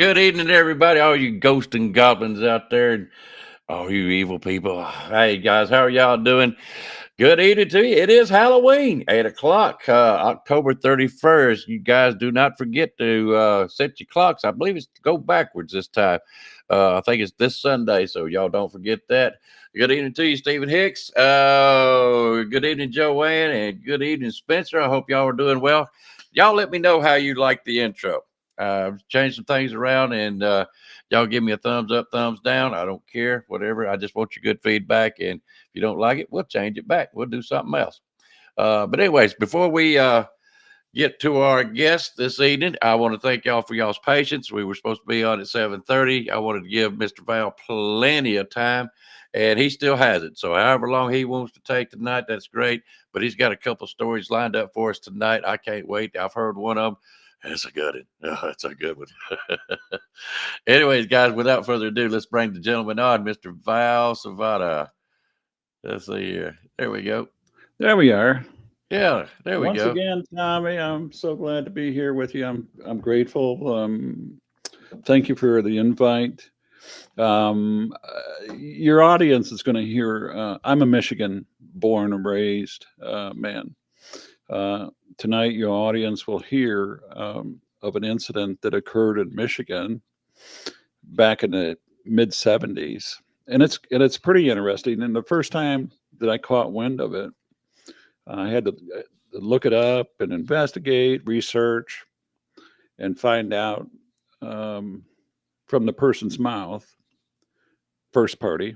Good evening, everybody. All you ghosts and goblins out there, and all you evil people. Hey, guys, how are y'all doing? Good evening to you. It is Halloween, 8 o'clock, October 31st. You guys do not forget to set your clocks. I believe it's to go backwards this time. I think it's this Sunday, so y'all don't forget that. Good evening to you, Stephen Hicks. Good evening, Joanne, and good evening, Spencer. I hope y'all are doing well. Y'all let me know how you like the intro. Change some things around, and y'all give me a thumbs up, thumbs down. I don't care, whatever. I just want your good feedback, and if you don't like it, we'll change it back. We'll do something else. But anyways, before we get to our guest this evening, I want to thank y'all for y'all's patience. We were supposed to be on at 7:30. I wanted to give Mr. Val plenty of time, and he still has it. So however long he wants to take tonight, that's great. But he's got a couple stories lined up for us tonight. I can't wait. I've heard one of them. It's a good one. Oh, it's a good one. Anyways, guys, without further ado, let's bring the gentleman on, Mr. Val Savada. Let's see here. There we go. There we are. Yeah, there we Once go. again, Tommy, I'm so glad to be here with you. I'm grateful. Thank you for the invite. Your audience is going to hear. I'm a Michigan born and raised man. Tonight, your audience will hear of an incident that occurred in Michigan back in the mid '70s, and it's pretty interesting. And the first time that I caught wind of it, I had to look it up and investigate, research, and find out um, from the person's mouth, first party,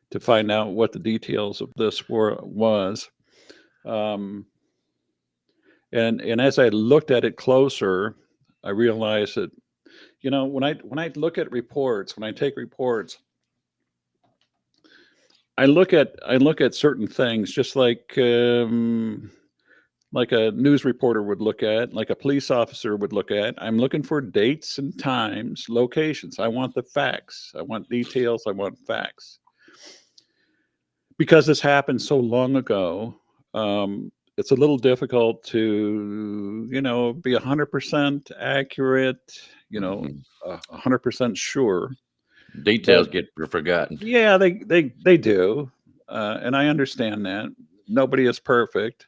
to find out what the details of this was. Um, and as I looked at it closer, I realized that when I look at reports, when I take reports, I look at certain things just like a news reporter would look at, like a police officer would look at. I'm looking for dates and times, locations. I want the facts. I want details. I want facts. Because this happened so long ago, it's a little difficult to, be 100% accurate, Mhm. 100% sure. Details But get forgotten. yeah, they do. And I understand that. Nobody is perfect,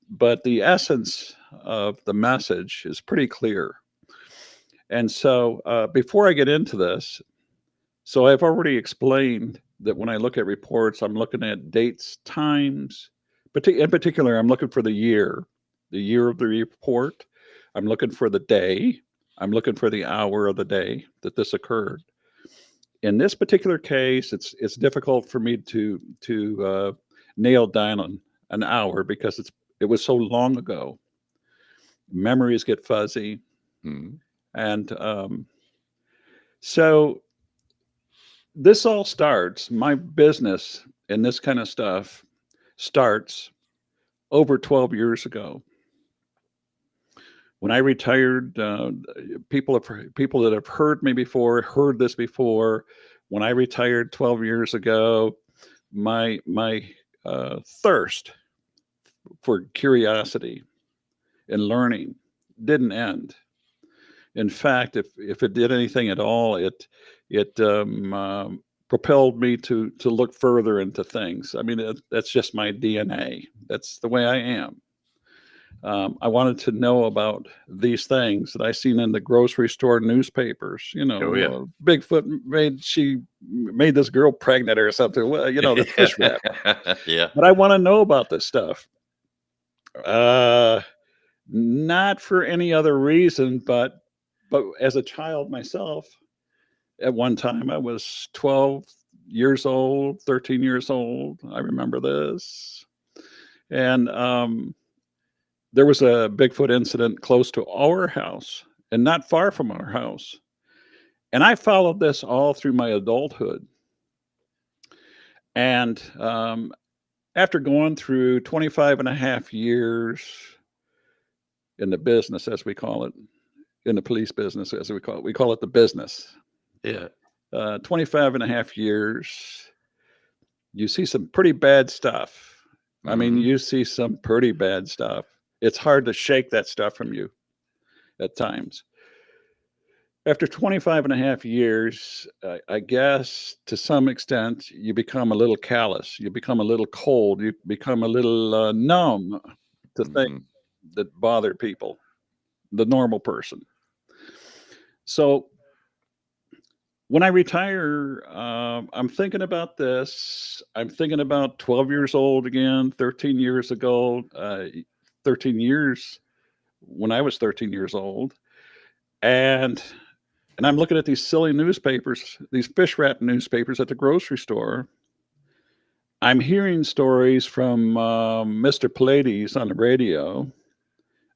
but the essence of the message is pretty clear. And so, before I get into this, so I've already explained that when I look at reports, I'm looking at dates, times. But in particular, I'm looking for the year of the report. I'm looking for the day. I'm looking for the hour of the day that this occurred. In this particular case, it's difficult for me to nail down an hour because it was so long ago. Memories get fuzzy, Mhm. and so this all starts. My business and this kind of stuff starts over 12 years ago. When I retired, people that have heard me before heard this before. When I retired 12 years ago, my thirst for curiosity and learning didn't end. In fact, if it did anything at all, it propelled me to look further into things. I mean, that's just my DNA. That's the way I am. I wanted to know about these things that I seen in the grocery store newspapers. Oh yeah. Bigfoot made this girl pregnant or something. Well, the fish wrap. Yeah. But I want to know about this stuff. Uh, Not for any other reason, but as a child myself, at one time I was 12 years old, 13 years old. I remember this. And there was a Bigfoot incident close to our house and not far from our house. And I followed this all through my adulthood. And after going through 25 and a half years in the business, as we call it, in the police business, as we call it the business, Yeah. 25 and a half years, you see some pretty bad stuff. I mean, Hmm. you see some pretty bad stuff. It's hard to shake that stuff from you at times. After 25 and a half years, I guess to some extent, you become a little callous. You become a little cold. You become a little numb to things Mhm. that bother people, the normal person. So when I retire, I'm thinking about this. I'm thinking about 12 years old again, 13 years ago, 13 years when I was 13 years old. And I'm looking at these silly newspapers, these fish wrap newspapers at the grocery store. I'm hearing stories from Mr. Pallades on the radio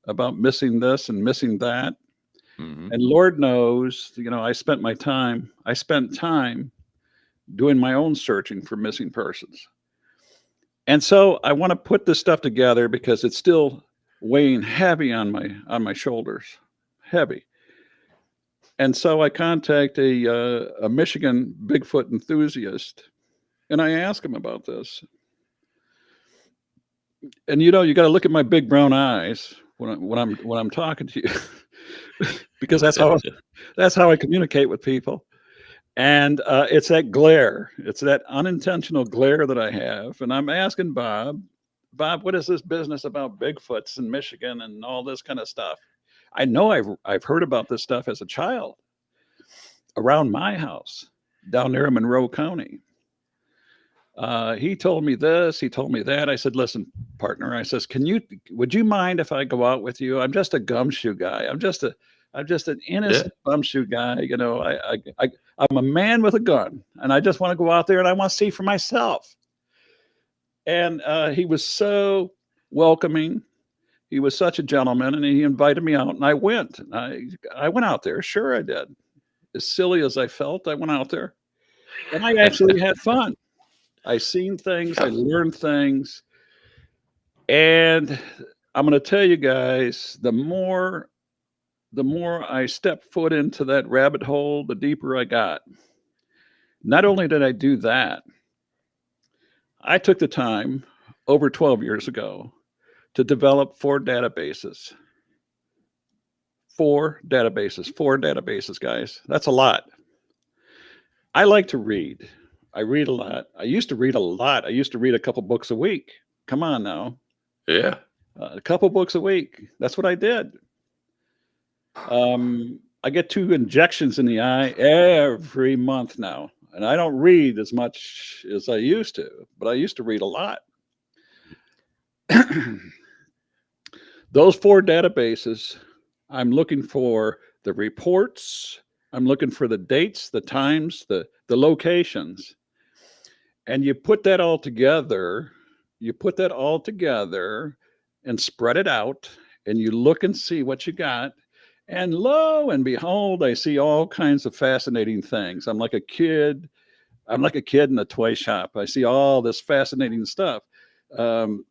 about missing this and missing that. Mhm. And Lord knows, I spent time doing my own searching for missing persons. And so I want to put this stuff together because it's still weighing heavy on my shoulders, heavy. And so I contact a Michigan Bigfoot enthusiast, and I ask him about this. And you got to look at my big brown eyes when I'm talking to you, because that's how I communicate with people. And it's that glare, it's that unintentional glare that I have. And I'm asking Bob, what is this business about Bigfoots in Michigan and all this kind of stuff? I know I've heard about this stuff as a child around my house down there in Monroe County. He told me this, he told me that. I said, listen, partner, I says, would you mind if I go out with you? I'm just a gumshoe guy. I'm just an Yeah. innocent gumshoe guy. I'm a man with a gun, and I just want to go out there and I want to see for myself. And he was so welcoming. He was such a gentleman, and he invited me out, and I went. I went out there. Sure, I did. As silly as I felt, I went out there, and I actually had fun. I seen things, I learned things, and I'm going to tell you guys, the more I stepped foot into that rabbit hole, the deeper I got. Not only did I do that, I took the time over 12 years ago to develop four databases. Four databases, guys. That's a lot. I like to read. I read a lot. I used to read a lot. I used to read a couple books a week. Come on now. Yeah. A couple books a week. That's what I did. I get 2 injections in the eye every month now, and I don't read as much as I used to, but I used to read a lot. Those four databases, I'm looking for the reports, I'm looking for the dates, the times, the locations. And you put that all together and spread it out, and you look and see what you got. And lo and behold, I see all kinds of fascinating things. I'm like a kid. I'm like a kid in a toy shop. I see all this fascinating stuff. Um,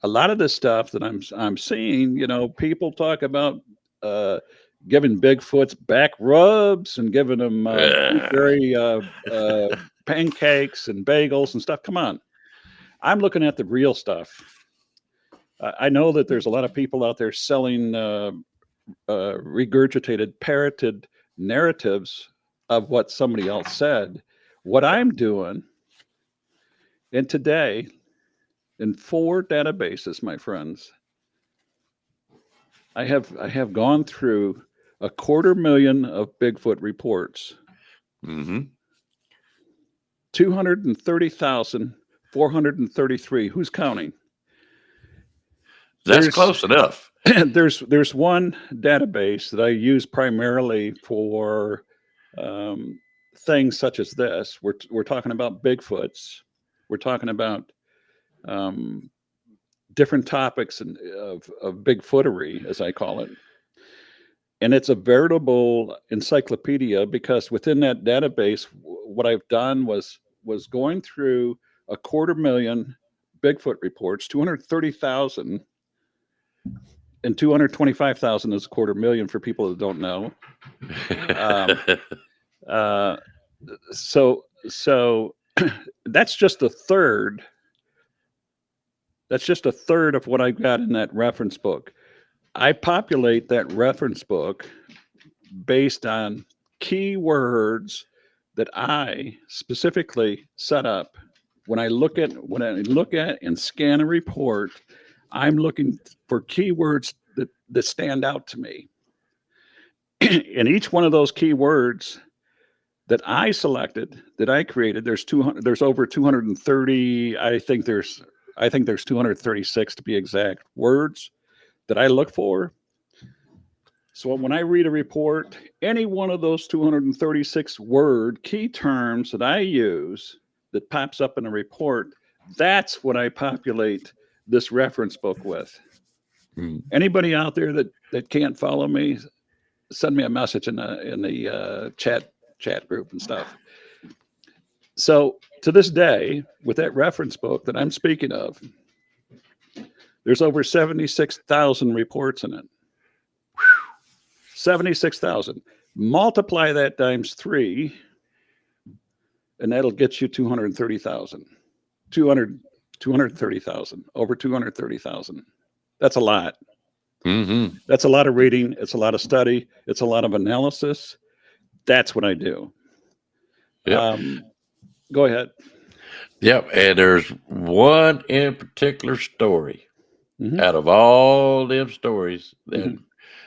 a lot of the stuff that I'm seeing, people talk about uh, giving Bigfoots back rubs and giving them Yeah. very pancakes and bagels and stuff. Come on, I'm looking at the real stuff. I know that there's a lot of people out there selling regurgitated, parroted narratives of what somebody else said. What I'm doing, and today, in four databases, my friends, I have gone through 250,000 of Bigfoot reports, Mhm. 230,433. Who's counting? That's There's close enough. there's one database that I use primarily for things such as this. We're talking about Bigfoots. We're talking about um, different topics of Bigfootery, as I call it. And it's a veritable encyclopedia because within that database, what I've done was going through 250,000 Bigfoot reports, 230,000, and 225,000 is 250,000 for people that don't know. Um, uh, so that's just a third. That's just a third of what I've got in that reference book. I populate that reference book based on keywords that I specifically set up. When I look at and scan a report, I'm looking for keywords that stand out to me. And each one of those keywords that I selected, that I created, there's over 230, I think there's 236 to be exact, words that I look for. So when I read a report, any one of those 236 word key terms that I use that pops up in a report, that's what I populate this reference book with. Anybody out there that can't follow me, send me a message in the chat group and stuff. So to this day, with that reference book that I'm speaking of, there's over 76,000 reports in it. 76,000. Multiply that times 3, and that'll get you 230,000. 230,000. Over 230,000. That's a lot. Mm-hmm. That's a lot of reading. It's a lot of study. It's a lot of analysis. That's what I do. Yep. Go ahead. Yep. And there's one in particular story out of all them stories that,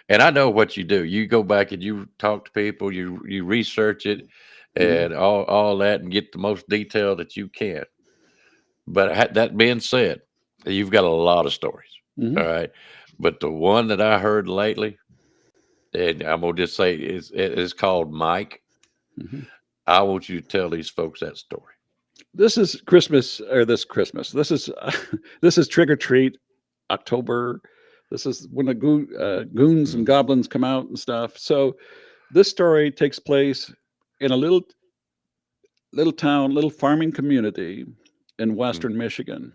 and I know what you do. You go back and you talk to people, you research it and all that and get the most detail that you can. But that being said, you've got a lot of stories. All right. But the one that I heard lately, and I'm going to just say it's called Mike. I want you to tell these folks that story. This is Christmas, or this Christmas. This is Trick or Treat, October. This is when the goons and goblins come out and stuff. So this story takes place in a little town, little farming community in Western Michigan.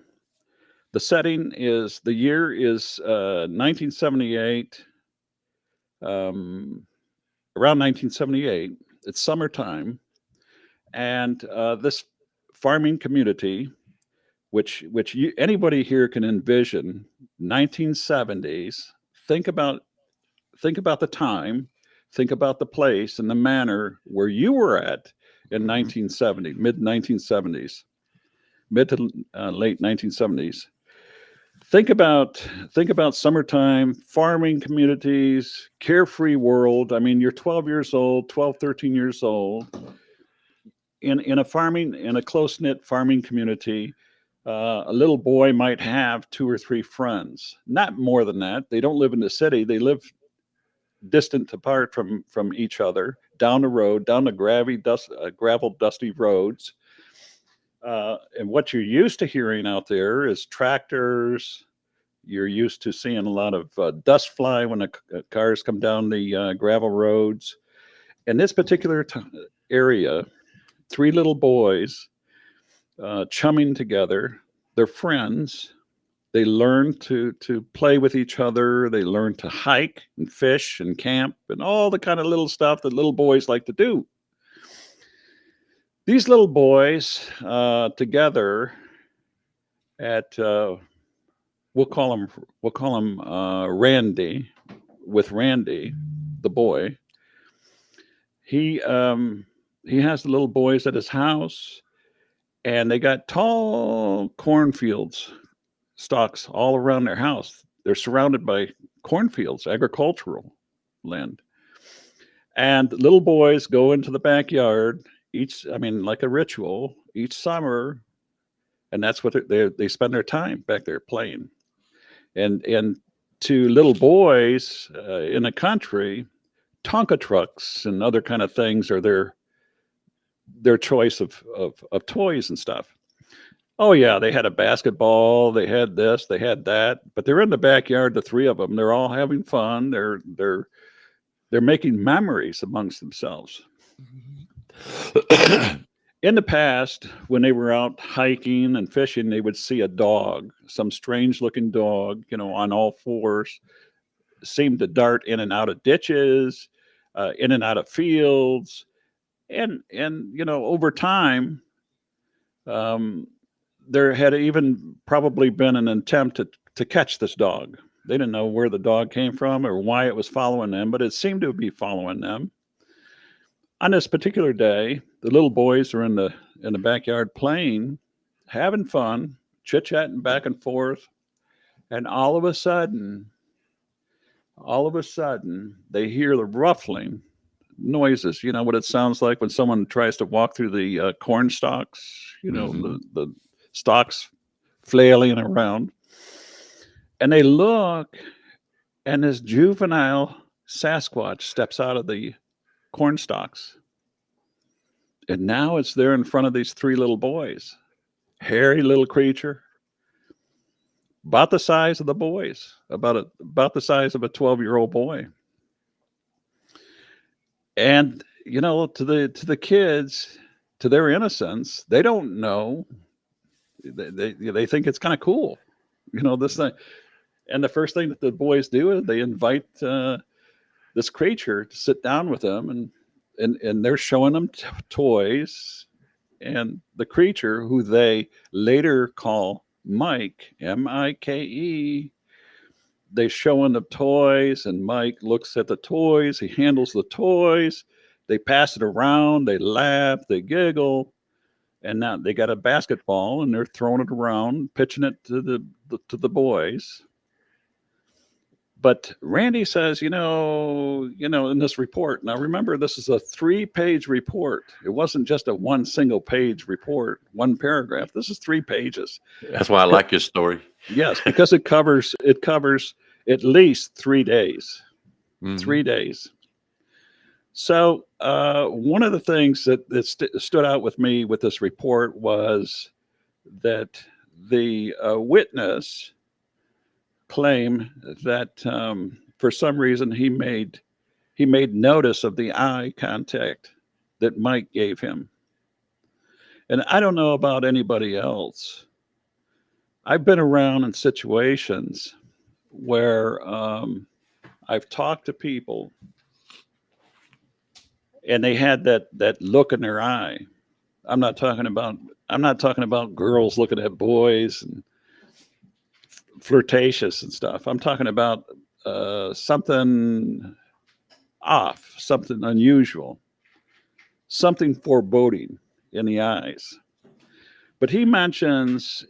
The setting is, the year is 1978, around 1978. It's summertime. And this farming community, which anybody here can envision, 1970s. Think about the time, think about the place and the manner where you were at in 1970, mid 1970s, mid to late 1970s. Think about summertime, farming communities, carefree world. I mean, you're 12 years old, 12, 13 years old. In a close-knit farming community, a little boy might have 2 or 3 friends, not more than that. They don't live in the city. They live distant apart from each other, down the road, down the gravel, dusty roads. And what you're used to hearing out there is tractors. You're used to seeing a lot of dust fly when the cars come down the gravel roads. In this particular area, 3 little boys chumming together. They're friends. They learn to play with each other. They learn to hike and fish and camp and all the kind of little stuff that little boys like to do. These little boys together at we'll call him Randy, with Randy, the boy. He has the little boys at his house, and they got tall cornfields, stalks all around their house. They're surrounded by cornfields, agricultural land. And little boys go into the backyard like a ritual each summer, and that's what they spend their time back there playing. And to little boys in the country, Tonka trucks and other kind of things are their choice of toys and stuff. Oh yeah, they had a basketball, they had this, they had that, but they're in the backyard, the 3 of them. They're all having fun. They're making memories amongst themselves. In the past, when they were out hiking and fishing, they would see a dog, some strange looking dog, on all 4s, seemed to dart in and out of ditches, in and out of fields. And over time, there had even probably been an attempt to catch this dog. They didn't know where the dog came from or why it was following them, but it seemed to be following them. On this particular day, the little boys are in the backyard playing, having fun, chit-chatting back and forth, and all of a sudden, they hear the ruffling noises. You know what it sounds like when someone tries to walk through the corn stalks, Mm-hmm. the stalks flailing around. And they look, and this juvenile Sasquatch steps out of the corn stalks. And now it's there in front of these three little boys. Hairy little creature, about the size of the boys, about the size of a 12-year-old boy. And to the kids, to their innocence, they don't know. They think it's kind of cool, this thing. And the first thing that the boys do is they invite this creature to sit down with them, and they're showing them toys. And the creature, who they later call Mike, Mike, they showing the toys, and Mike looks at the toys. He handles the toys. They pass it around. They laugh. They giggle. And now they got a basketball, and they're throwing it around, pitching it to the boys. But Randy says, in this report. Now remember, this is a 3-page report. It wasn't just a one single page report, one paragraph. This is 3 pages. That's why I like your story. Yes, because it covers at least 3 days. Mm-hmm. 3 days. So one of the things that stood out with me with this report was that the witness claimed that for some reason he made notice of the eye contact that Mike gave him. And I don't know about anybody else. I've been around in situations where I've talked to people, and they had that look in their eye. I'm not talking about girls looking at boys and flirtatious and stuff. I'm talking about something off, something unusual, something foreboding in the eyes. But he mentions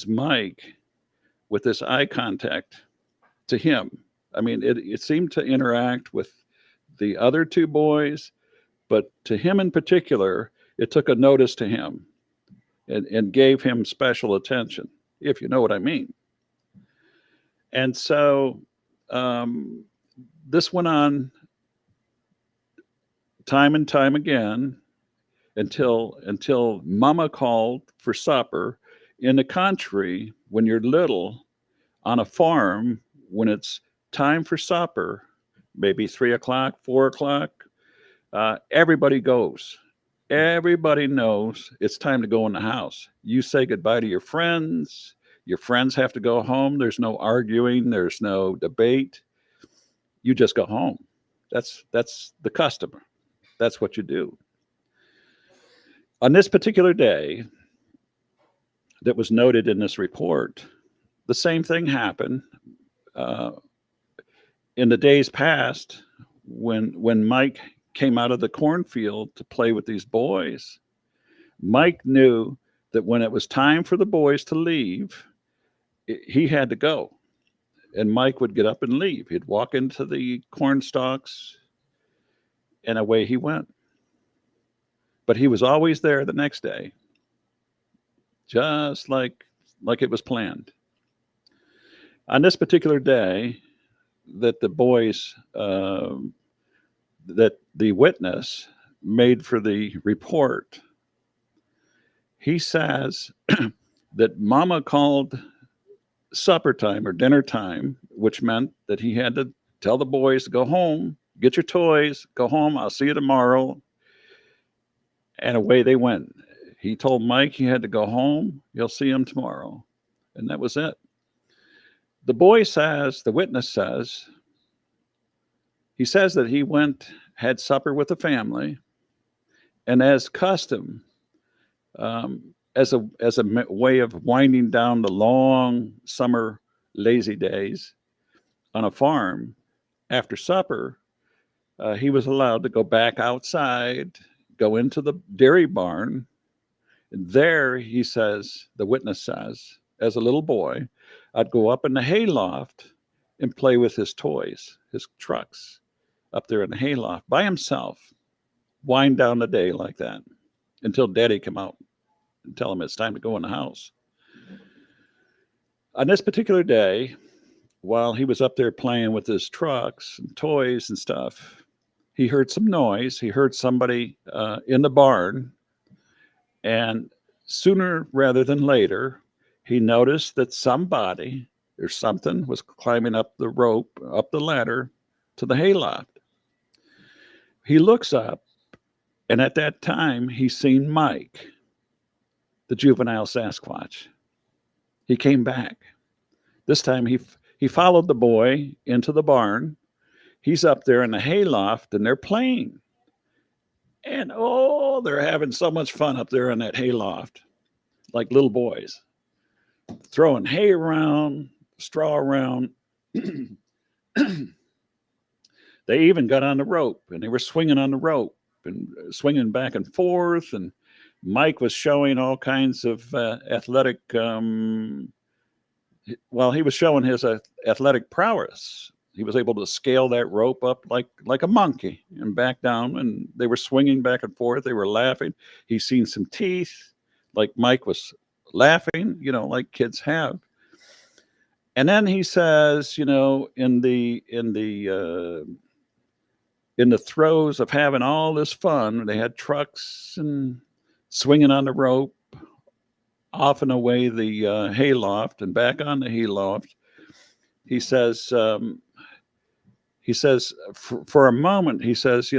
Mike with this eye contact to him. I mean, it seemed to interact with the other 2 boys, but to him in particular, it took a notice to him and gave him special attention, if you know what I mean. And so this went on time and time again until Mama called for supper. In the country, when you're little, on a farm, when it's time for supper, maybe 3 o'clock, 4 o'clock, everybody goes. Everybody knows it's time to go in the house. You say goodbye to your friends. Your friends have to go home. There's no arguing. There's no debate. You just go home. That's the custom. That's what you do. On this particular day that was noted in this report, the same thing happened in the days past when Mike came out of the cornfield to play with these boys. Mike knew that when it was time for the boys to leave, he had to go. And Mike would get up and leave. He'd walk into the corn stalks, and away he went. But he was always there the next day, just like it was planned. On this particular day, that the boys, that the witness made for the report, he says that Mama called supper time or dinner time, which meant that he had to tell the boys to go home, get your toys, go home, I'll see you tomorrow. And away they went. He told Mike he had to go home, you'll see him tomorrow. And that was it. The boy says, the witness says, he says that he went, had supper with the family, and as custom, as a way of winding down the long summer lazy days, on a farm, after supper, he was allowed to go back outside, go into the dairy barn. And there, he says, the witness says, as a little boy, I'd go up in the hayloft and play with his toys, his trucks, up there in the hayloft by himself, wind down the day like that until Daddy come out and tell him it's time to go in the house. On this particular day, while he was up there playing with his trucks and toys and stuff, he heard some noise. He heard somebody in the barn. And sooner rather than later, he noticed that somebody or something was climbing up the rope, up the ladder to the hayloft. He looks up, and at that time, he's seen Mike, the juvenile Sasquatch. He came back. This time, he followed the boy into the barn. He's up there in the hayloft, and they're playing. And oh, they're having so much fun up there in that hayloft, like little boys, throwing hay around, straw around. They even got on the rope, and they were swinging on the rope and swinging back and forth. And Mike was showing all kinds of athletic. He was showing his athletic prowess. He was able to scale that rope up like a monkey and back down, and they were swinging back and forth. They were laughing. He's seen some teeth, like Mike was laughing, like kids have. And then he says, in the throes of having all this fun, they had trucks and swinging on the rope, off and away the hayloft and back on the hayloft. He says, for a moment, he says,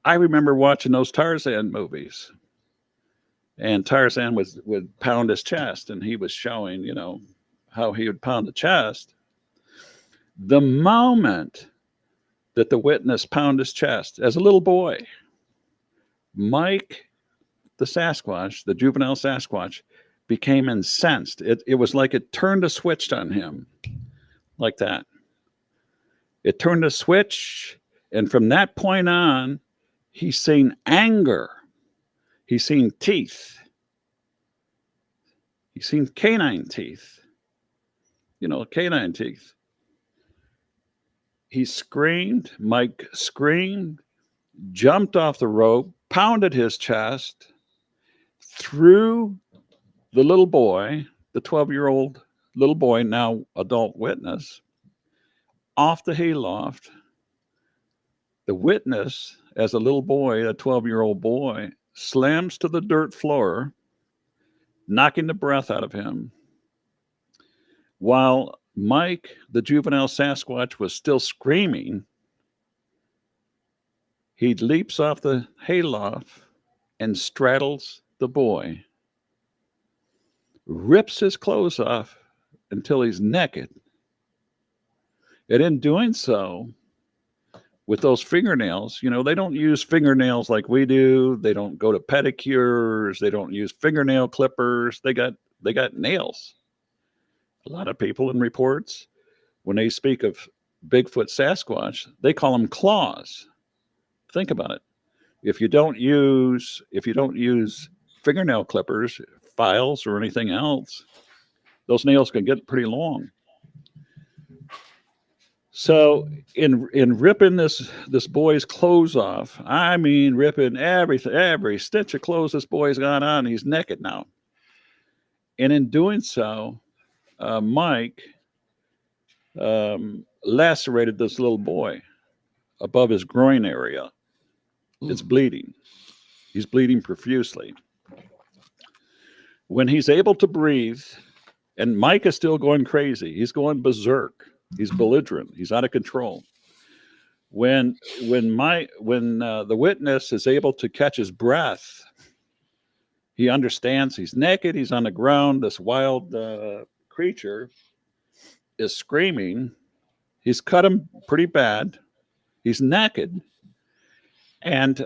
I remember watching those Tarzan movies. And Tarzan would pound his chest, and he was showing, how he would pound the chest. The moment that the witness pounded his chest as a little boy, Mike, the Sasquatch, the juvenile Sasquatch, became incensed. It was like it turned a switch on him, like that. It turned a switch, and from that point on, he's seen anger. He's seen teeth. He's seen canine teeth. Canine teeth. He screamed. Mike screamed, jumped off the rope, pounded his chest, threw the little boy, the 12-year-old little boy, now adult witness, off the hayloft. The witness, as a little boy, a 12-year-old boy, slams to the dirt floor, knocking the breath out of him. While Mike, the juvenile Sasquatch, was still screaming, he leaps off the hayloft and straddles the boy, rips his clothes off until he's naked. And in doing so, with those fingernails, they don't use fingernails like we do. They don't go to pedicures. They don't use fingernail clippers. They got nails. A lot of people in reports, when they speak of Bigfoot Sasquatch, they call them claws. Think about it. If you don't use fingernail clippers, files, or anything else, those nails can get pretty long. So in ripping this boy's clothes off, I mean ripping every stitch of clothes this boy's got on, he's naked now. And in doing so, Mike lacerated this little boy above his groin area. It's bleeding. He's bleeding profusely. When he's able to breathe, and Mike is still going crazy, he's going berserk. He's belligerent. He's out of control. When the witness is able to catch his breath, he understands he's naked. He's on the ground. This wild creature is screaming. He's cut him pretty bad. He's naked, and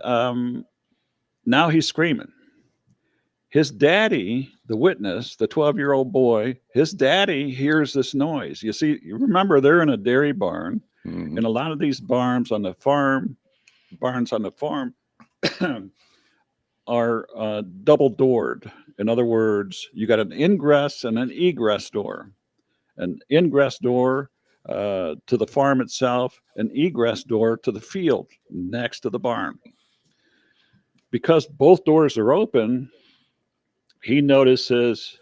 now he's screaming. His daddy, the witness, the 12-year-old boy, his daddy hears this noise. You see, you remember they're in a dairy barn, Mhm. and a lot of these barns on the farm are double doored. In other words, you got an ingress and an egress door. An ingress door to the farm itself, an egress door to the field next to the barn. Because both doors are open, he notices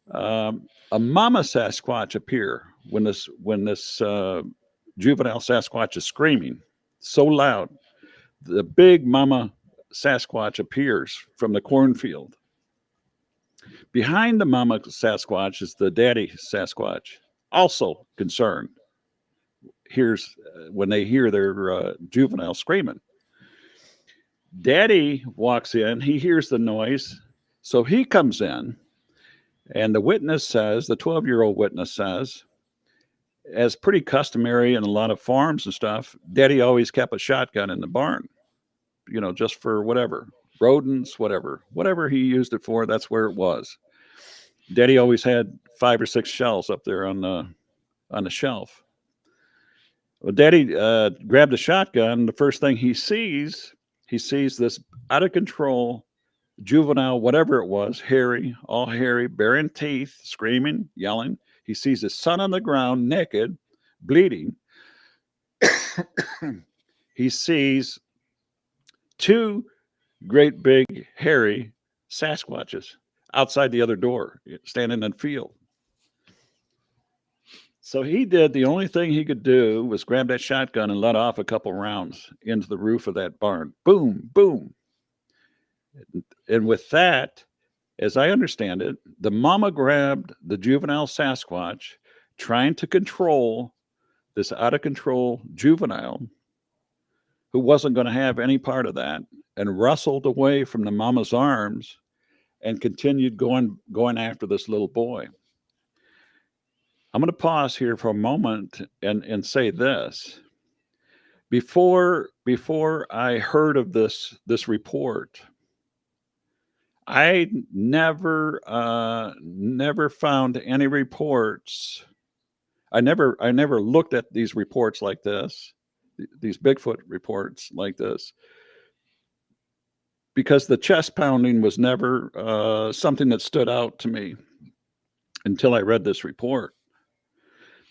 a mama Sasquatch appear when this juvenile Sasquatch is screaming so loud. The big mama Sasquatch appears from the cornfield. Behind the mama Sasquatch is the daddy Sasquatch, also concerned. Here's when they hear their juvenile screaming. Daddy walks in, he hears the noise, so he comes in, and the witness says, the 12-year-old witness says, as pretty customary in a lot of farms and stuff, Daddy always kept a shotgun in the barn, just for whatever, rodents, whatever he used it for, that's where it was. Daddy always had 5 or 6 shells up there on the shelf. Well, Daddy grabbed a shotgun. The first thing he sees this out of control juvenile, whatever it was, all hairy, baring teeth, screaming, yelling. He sees his son on the ground, naked, bleeding. He sees 2 great big hairy Sasquatches outside the other door, standing in the field. So he did the only thing he could do was grab that shotgun and let off a couple rounds into the roof of that barn. Boom, boom. And with that, as I understand it, the mama grabbed the juvenile Sasquatch, trying to control this out of control juvenile who wasn't going to have any part of that, and wrestled away from the mama's arms and continued going after this little boy. I'm going to pause here for a moment and say this. Before I heard of this report, I never found any reports. I never looked at these reports like this, these Bigfoot reports like this, because the chest pounding was never something that stood out to me until I read this report.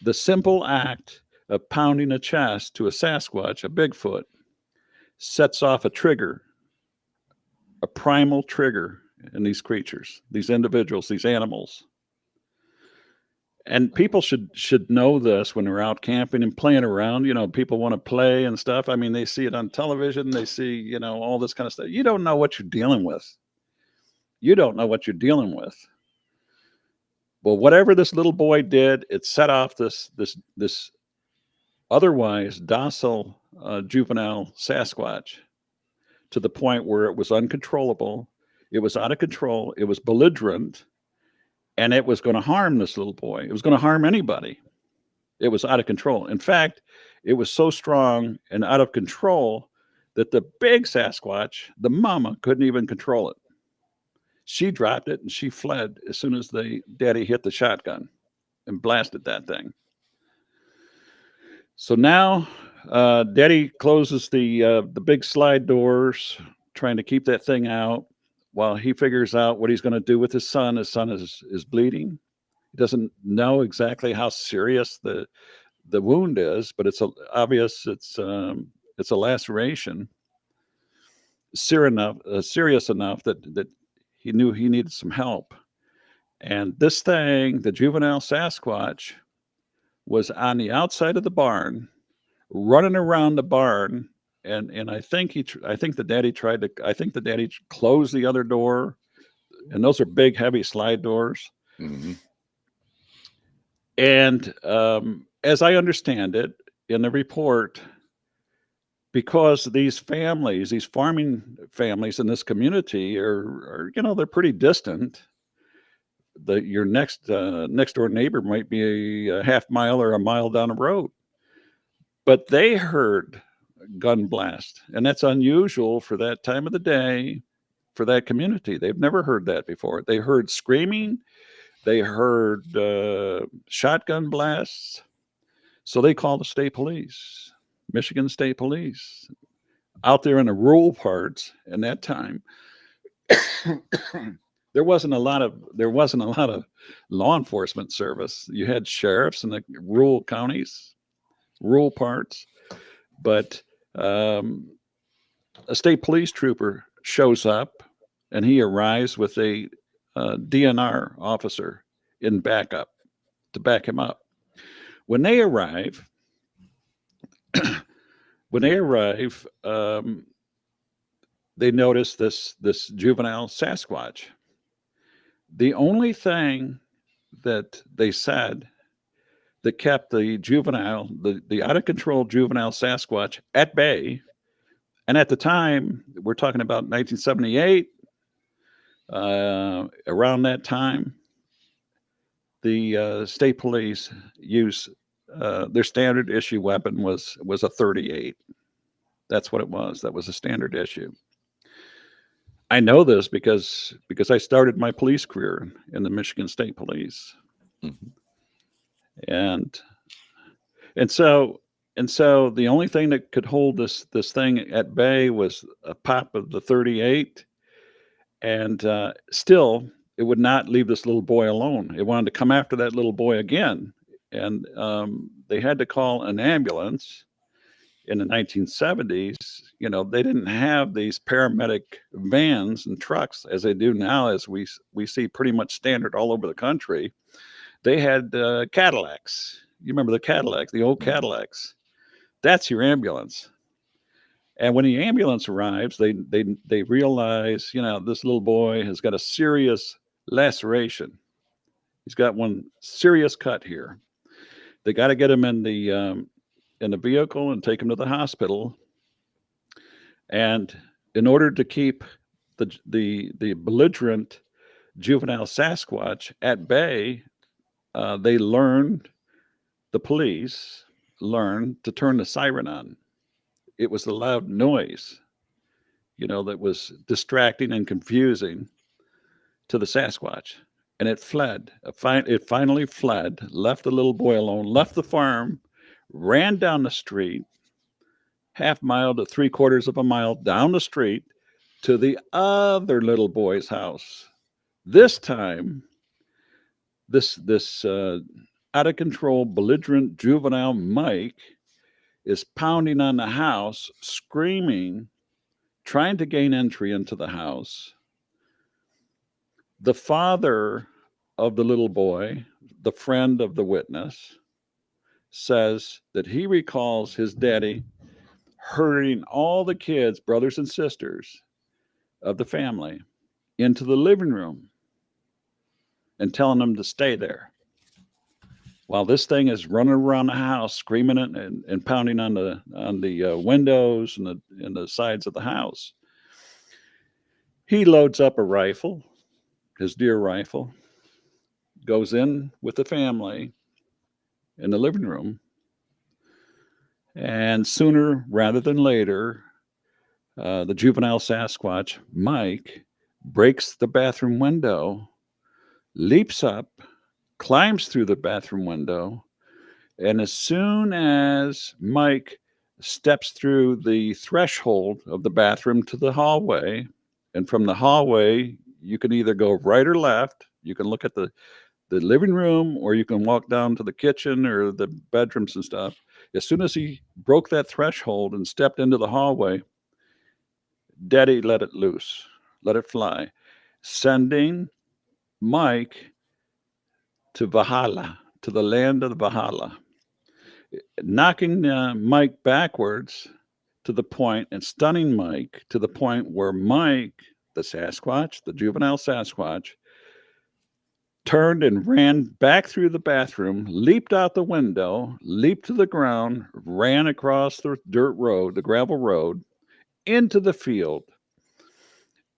The simple act of pounding a chest to a Sasquatch, a Bigfoot, sets off a trigger, a primal trigger in these creatures, these individuals, these animals. And people should know this when they're out camping and playing around. People want to play and stuff. I mean, they see it on television. They see, all this kind of stuff. You don't know what you're dealing with. Well, whatever this little boy did, it set off this otherwise docile juvenile Sasquatch to the point where it was uncontrollable. It was out of control. It was belligerent, and it was going to harm this little boy. It was going to harm anybody. It was out of control. In fact, it was so strong and out of control that the big Sasquatch, the mama, couldn't even control it. She dropped it and she fled as soon as the daddy hit the shotgun and blasted that thing. So now daddy closes the big slide doors, trying to keep that thing out while he figures out what he's going to do with his son. His son is bleeding. He doesn't know exactly how serious the wound is, but it's obvious it's a laceration, serious enough that he knew he needed some help. And this thing, the juvenile Sasquatch, was on the outside of the barn, running around the barn, and I think the daddy closed the other door, and those are big, heavy slide doors. Mm-hmm. And as I understand it in the report, because these farming families in this community are they're pretty distant. Your next door neighbor might be a half mile or a mile down the road, but they heard gun blast, and that's unusual for that time of the day for that community. They've never heard that before. They heard screaming, they heard shotgun blasts. So they called the state police, Michigan State Police, out there in the rural parts. In that time, there wasn't a lot of law enforcement service. You had sheriffs in the rural counties, rural parts, but a state police trooper shows up, and he arrives with a DNR officer in backup to back him up. When they arrive, they notice this juvenile Sasquatch. The only thing that they said that kept the out of control juvenile Sasquatch at bay, and at the time, we're talking about 1978, around that time, the state police use their standard issue weapon was a 38. That's what it was. That was a standard issue. I know this because I started my police career in the Michigan State Police, Mhm. and so the only thing that could hold this thing at bay was a pop of the 38, and still it would not leave this little boy alone. It wanted to come after that little boy again, and they had to call an ambulance. In the 1970s, they didn't have these paramedic vans and trucks as they do now, as we see pretty much standard all over the country. They had Cadillacs. You remember the Cadillacs, the old Cadillacs? That's your ambulance. And when the ambulance arrives, they realize, this little boy has got a serious laceration. He's got one serious cut here. They got to get him in the vehicle and take him to the hospital. And in order to keep the belligerent juvenile Sasquatch at bay, the police learned to turn the siren on. It was the loud noise, that was distracting and confusing to the Sasquatch. And it fled. It finally fled, left the little boy alone, left the farm, ran down the street, half mile to 3/4 of a mile down the street to the other little boy's house. This time, this out of control, belligerent juvenile Mike is pounding on the house, screaming, trying to gain entry into the house. The father of the little boy, the friend of the witness, says that he recalls his daddy herding all the kids, brothers and sisters of the family, into the living room and telling them to stay there while this thing is running around the house, screaming and pounding on the windows and the sides of the house. He loads up a rifle, his deer rifle, goes in with the family in the living room, and sooner rather than later, the juvenile Sasquatch, Mike, breaks the bathroom window, leaps up, climbs through the bathroom window, and as soon as Mike steps through the threshold of the bathroom to the hallway, and from the hallway, you can either go right or left. You can look at the living room, or you can walk down to the kitchen or the bedrooms and stuff. As soon as he broke that threshold and stepped into the hallway, Daddy let it loose, let it fly, sending Mike to Valhalla, to the land of the Valhalla, knocking Mike backwards to the point and stunning Mike to the point where Mike, the Sasquatch, the juvenile Sasquatch, turned and ran back through the bathroom, leaped out the window, leaped to the ground, ran across the dirt road, the gravel road, into the field,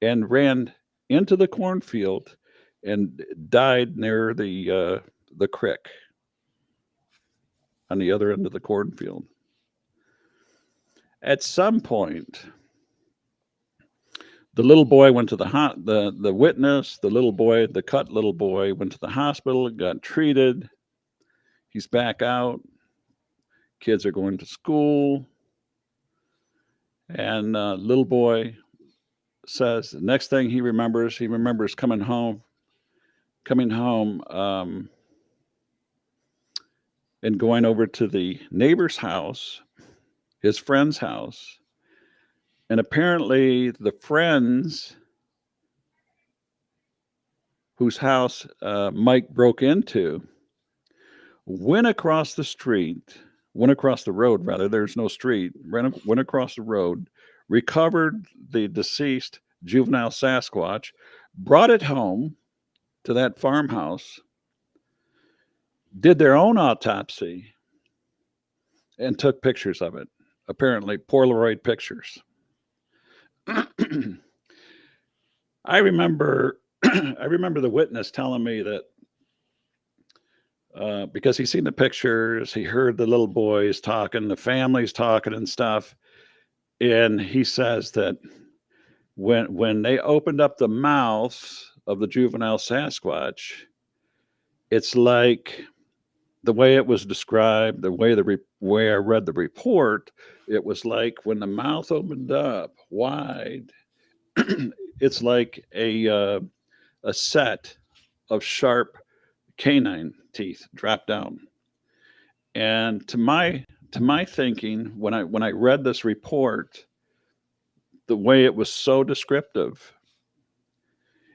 and ran into the cornfield and died near the creek on the other end of the cornfield. At some point, The little boy went to the witness, the little boy, the cut little boy went to the hospital, got treated. He's back out. Kids are going to school. And little boy says the next thing he remembers coming home, and going over to the neighbor's house, his friend's house. And apparently the friends whose house Mike broke into went across the road, rather. There's no street. Went across the road, recovered the deceased juvenile Sasquatch, brought it home to that farmhouse, did their own autopsy, and took pictures of it. Apparently, Polaroid pictures. I remember the witness telling me that because he seen the pictures, he heard the little boys talking, the families talking and stuff, and he says that when they opened up the mouth of the juvenile Sasquatch, it's like the way it was described, the way way I read the report, it was like when the mouth opened up wide, it's like a set of sharp canine teeth drop down. And to my thinking, when I read this report, the way it was so descriptive,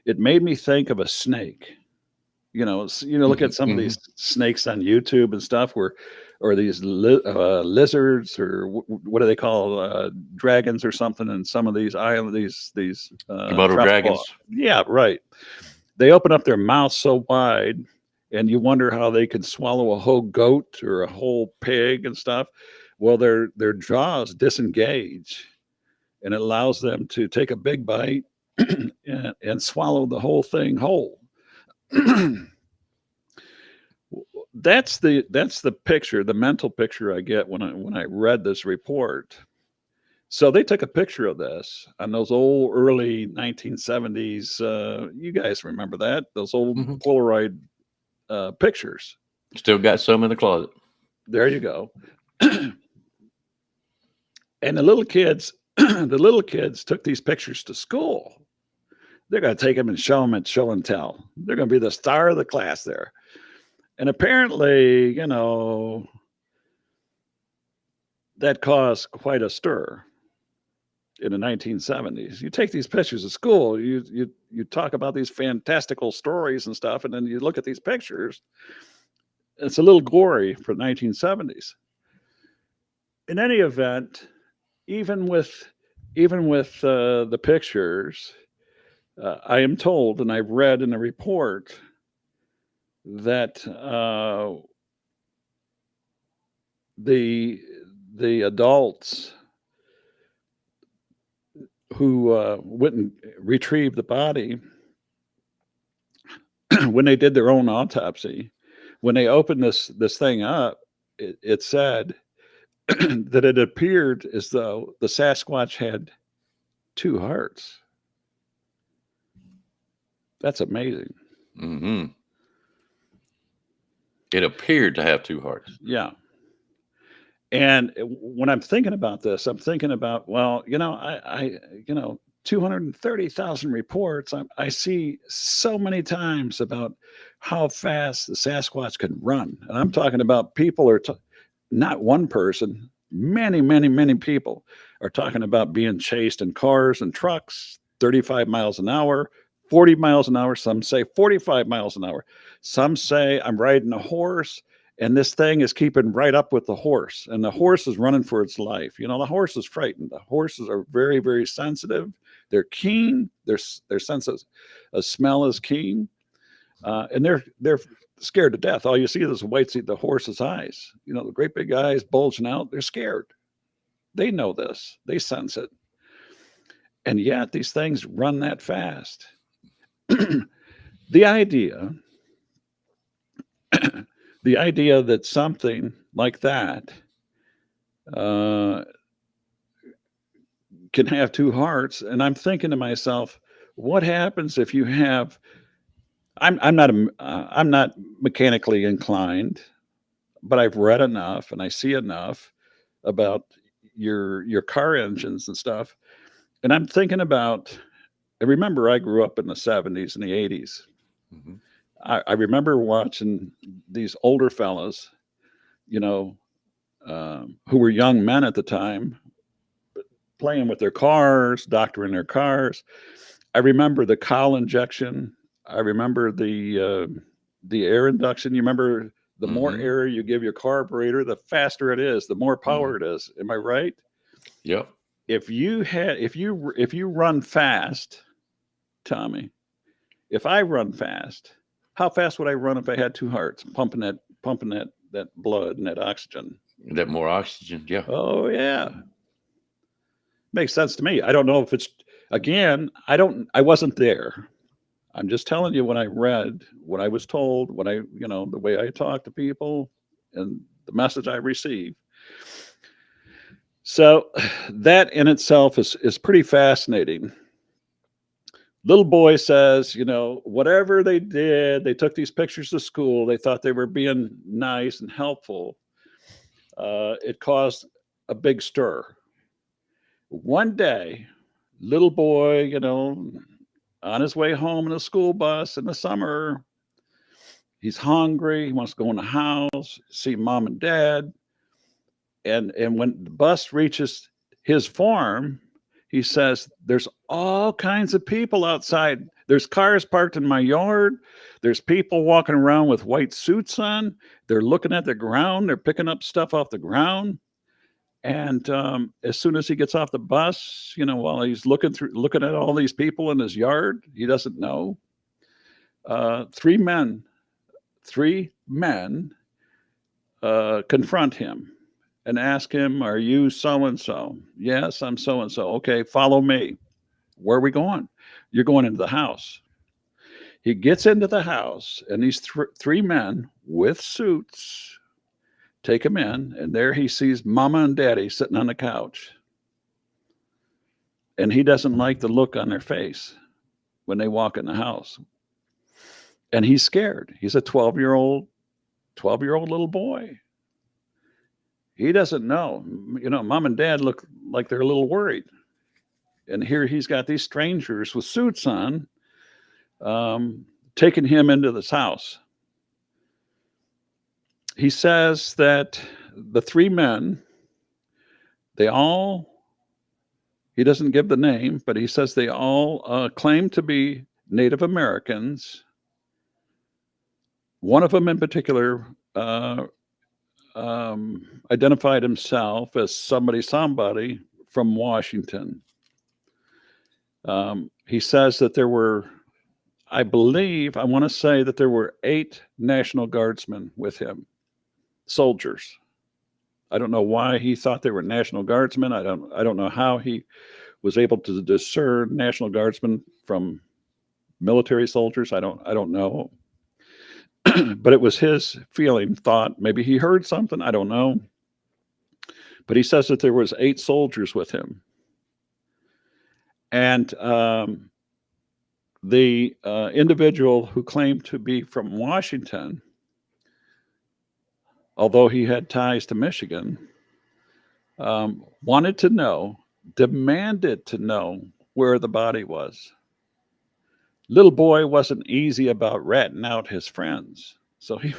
it made me think of a snake. Look at some of these snakes on YouTube and stuff, or these lizards, or what do they call dragons or something? And some of these these Komodo dragons. Yeah, right. They open up their mouth so wide, and you wonder how they can swallow a whole goat or a whole pig and stuff. Well, their jaws disengage, and it allows them to take a big bite and swallow the whole thing whole. That's the picture, the mental picture I get when I read this report. So they took a picture of this on those old early 1970s. You guys remember that? Those old Polaroid pictures. Still got some in the closet. There you go. And the little kids took these pictures to school. They're going to take them and show them at show and tell. They're going to be the star of the class there. And apparently, that caused quite a stir in the 1970s. You take these pictures of school, you talk about these fantastical stories and stuff, and then you look at these pictures. It's a little gory for the 1970s. In any event, even with the pictures, I am told, and I've read in the report, that the adults who went and retrieved the body, when they did their own autopsy, when they opened this thing up, it said that it appeared as though the Sasquatch had two hearts. That's amazing. Mm-hmm. It appeared to have two hearts. Yeah. And when I'm thinking about this, I'm thinking about, well, I 230,000 reports. I see so many times about how fast the Sasquatch can run. And I'm talking about people are not one person, many, many, many people are talking about being chased in cars and trucks, 35 miles an hour, 40 miles an hour. Some say 45 miles an hour. Some say I'm riding a horse and this thing is keeping right up with the horse, and the horse is running for its life. The horse is frightened. The horses are very, very sensitive. They're keen. Their sense of smell is keen, and they're scared to death. All you see is the horse's eyes. The great big eyes bulging out. They're scared. They know this. They sense it, and yet these things run that fast. The idea that something like that can have two hearts. And I'm thinking to myself, what happens if you have? I'm not mechanically inclined, but I've read enough and I see enough about your car engines and stuff. And I'm thinking about. I remember I grew up in the 70s and the 80s. Mhm. I remember watching these older fellas, you know, who were young men at the time, playing with their cars, doctoring their cars. I remember the cowl injection. I remember the air induction. You remember the more Mhm. air you give your carburetor, the faster it is, the more power Mhm. it is. Am I right? Yep. If you run fast, Tommy, if I run fast, how fast would I run if I had two hearts pumping that blood and that oxygen? That more oxygen. Yeah. Oh yeah, makes sense to me. I don't know if it's again. I wasn't there. I'm just telling you what I read, what I was told, what I the way I talk to people, and the message I receive. So that in itself is pretty fascinating. Little boy says, whatever they did, they took these pictures to school. They thought they were being nice and helpful. It caused a big stir. One day, little boy, on his way home in a school bus in the summer, he's hungry. He wants to go in the house, see mom and dad. And when the bus reaches his farm, he says, "There's all kinds of people outside. There's cars parked in my yard. There's people walking around with white suits on. They're looking at the ground. They're picking up stuff off the ground." And as soon as he gets off the bus, while he's looking at all these people in his yard, he doesn't know. Three men, confront him and ask him, "Are you so and so?" "Yes, I'm so and so." "Okay, follow me." "Where are we going?" "You're going into the house." He gets into the house, and these three men with suits take him in, and there he sees mama and daddy sitting on the couch. And he doesn't like the look on their face when they walk in the house. And he's scared. He's a 12-year-old little boy. He doesn't know. Mom and dad look like they're a little worried. And here he's got these strangers with suits on, um, taking him into this house. He says that the three men, they all, he doesn't give the name, but he says they all claim to be Native Americans. One of them in particular identified himself as somebody from Washington. He says that there were, I want to say that there were 8 National Guardsmen with him, soldiers. I don't know why he thought they were National Guardsmen. I don't know how he was able to discern National Guardsmen from military soldiers. I don't know. But it was his thought. Maybe he heard something. I don't know. But he says that there was 8 soldiers with him. And the individual who claimed to be from Washington, although he had ties to Michigan, wanted to know, demanded to know where the body was. Little boy wasn't easy about ratting out his friends, so he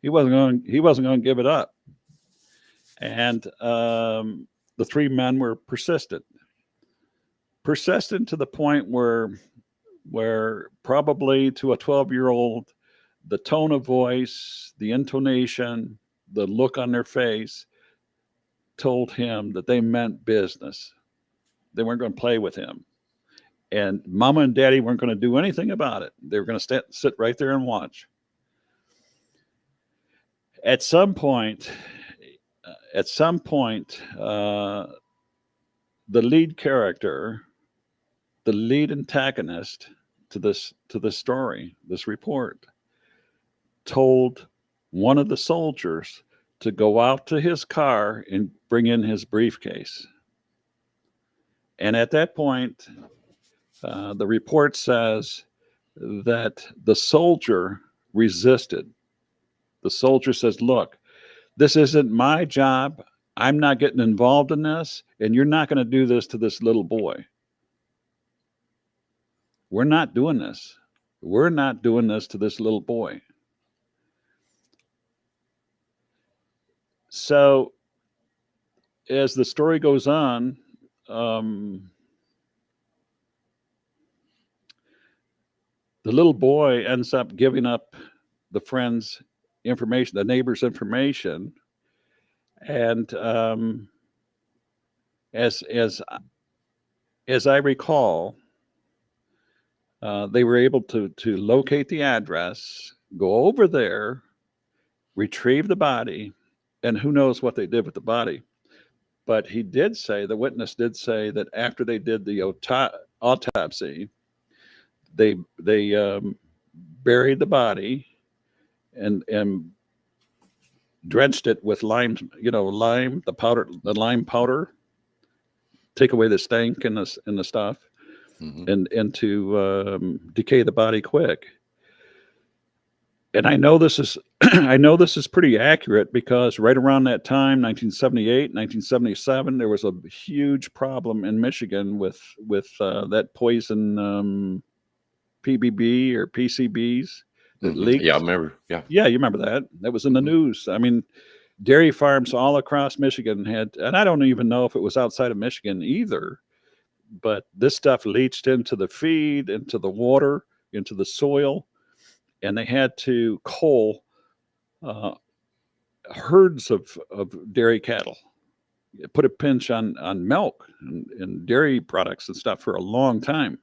wasn't going to give it up. And the 3 men were persistent to the point where probably to a 12-year-old, the tone of voice, the intonation, the look on their face told him that they meant business. They weren't going to play with him. And mama and daddy weren't going to do anything about it. They were going to sit right there and watch. At some point, the lead character, the lead antagonist to this story, this report, told one of the soldiers to go out to his car and bring in his briefcase. And at that point, the report says that the soldier resisted. The soldier says, look, this isn't my job. I'm not getting involved in this, and you're not going to do this to this little boy. We're not doing this. We're not doing this to this little boy. So, as the story goes on, the little boy ends up giving up the friend's information, the neighbor's information, and as I recall, they were able to locate the address, go over there, retrieve the body, and who knows what they did with the body. But he did say, the witness did say, that after they did the autopsy, they buried the body and drenched it with lime, lime, the lime powder, take away the stank and the stuff, and to decay the body quick. And I know this is I know this is pretty accurate because right around that time, 1978, 1977, there was a huge problem in Michigan with that poison PBB or PCBs that leaked. Yeah, I remember. Yeah, you remember that? That was in the news. I mean, dairy farms all across Michigan had, and I don't even know if it was outside of Michigan either, but this stuff leached into the feed, into the water, into the soil, and they had to cull herds of dairy cattle, put a pinch on milk and dairy products and stuff for a long time.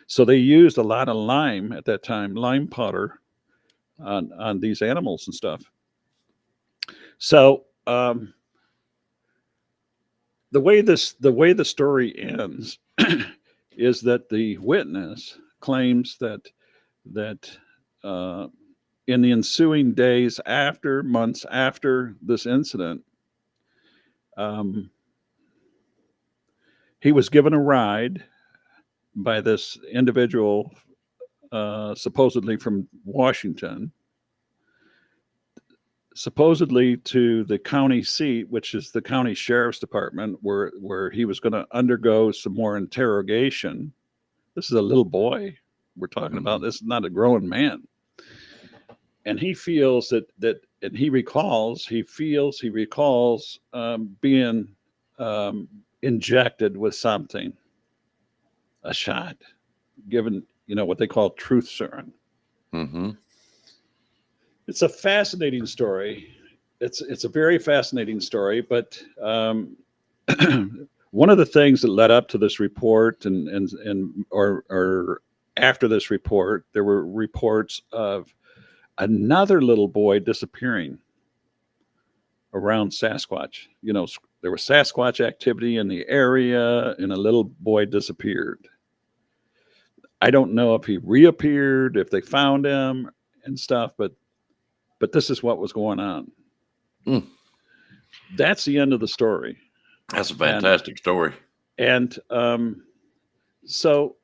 So they used a lot of lime at that time, lime powder on these animals and stuff. So the way the story ends is that the witness claims that in the ensuing days months after this incident, he was given a ride by this individual, supposedly from Washington, supposedly to the county seat, which is the county sheriff's department, where he was going to undergo some more interrogation. This is a little boy we're talking about. This is not a grown man. And he feels that and he recalls being injected with something, a shot, given, what they call truth serum. It's a fascinating story. It's a very fascinating story, but one of the things that led up to this report or after this report, there were reports of another little boy disappearing around Sasquatch. There was Sasquatch activity in the area, and a little boy disappeared. I don't know if he reappeared, if they found him and stuff, but this is what was going on. That's the end of the story. That's a fantastic story. And so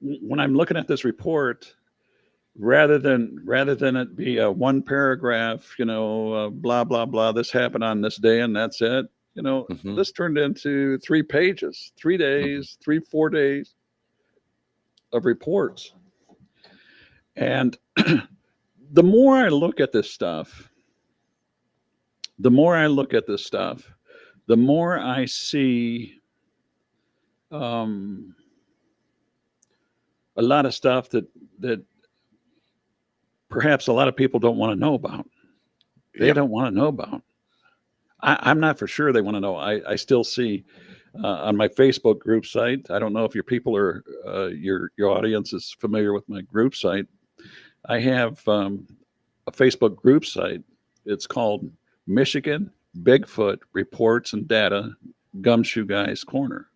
when I'm looking at this report, rather than it be a one paragraph, blah blah blah, this happened on this day and that's it, this turned into 3 pages, 3 days, 4 days of reports. And the more I look at this stuff, the more I see a lot of stuff that perhaps a lot of people don't want to know about. They don't want to know about. I'm not for sure they want to know. I still see on my Facebook group site. I don't know if your people are your audience is familiar with my group site. I have a Facebook group site. It's called Michigan Bigfoot Reports and Data Gumshoe Guy's Corner.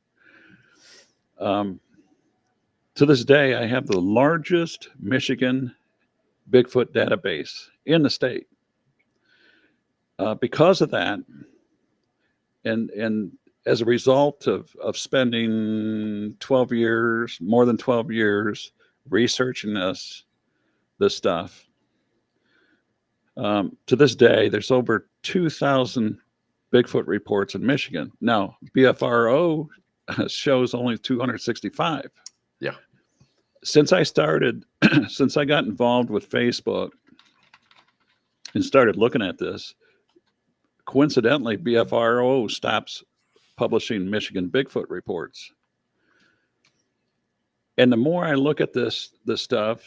To this day, I have the largest Michigan Bigfoot database in the state. Because of that, and as a result of spending 12 years, more than 12 years, researching this stuff, to this day, there's over 2,000 Bigfoot reports in Michigan. Now, BFRO shows only 265. Yeah. Since I got involved with Facebook and started looking at this, coincidentally, BFRO stops publishing Michigan Bigfoot reports. And the more I look at this stuff,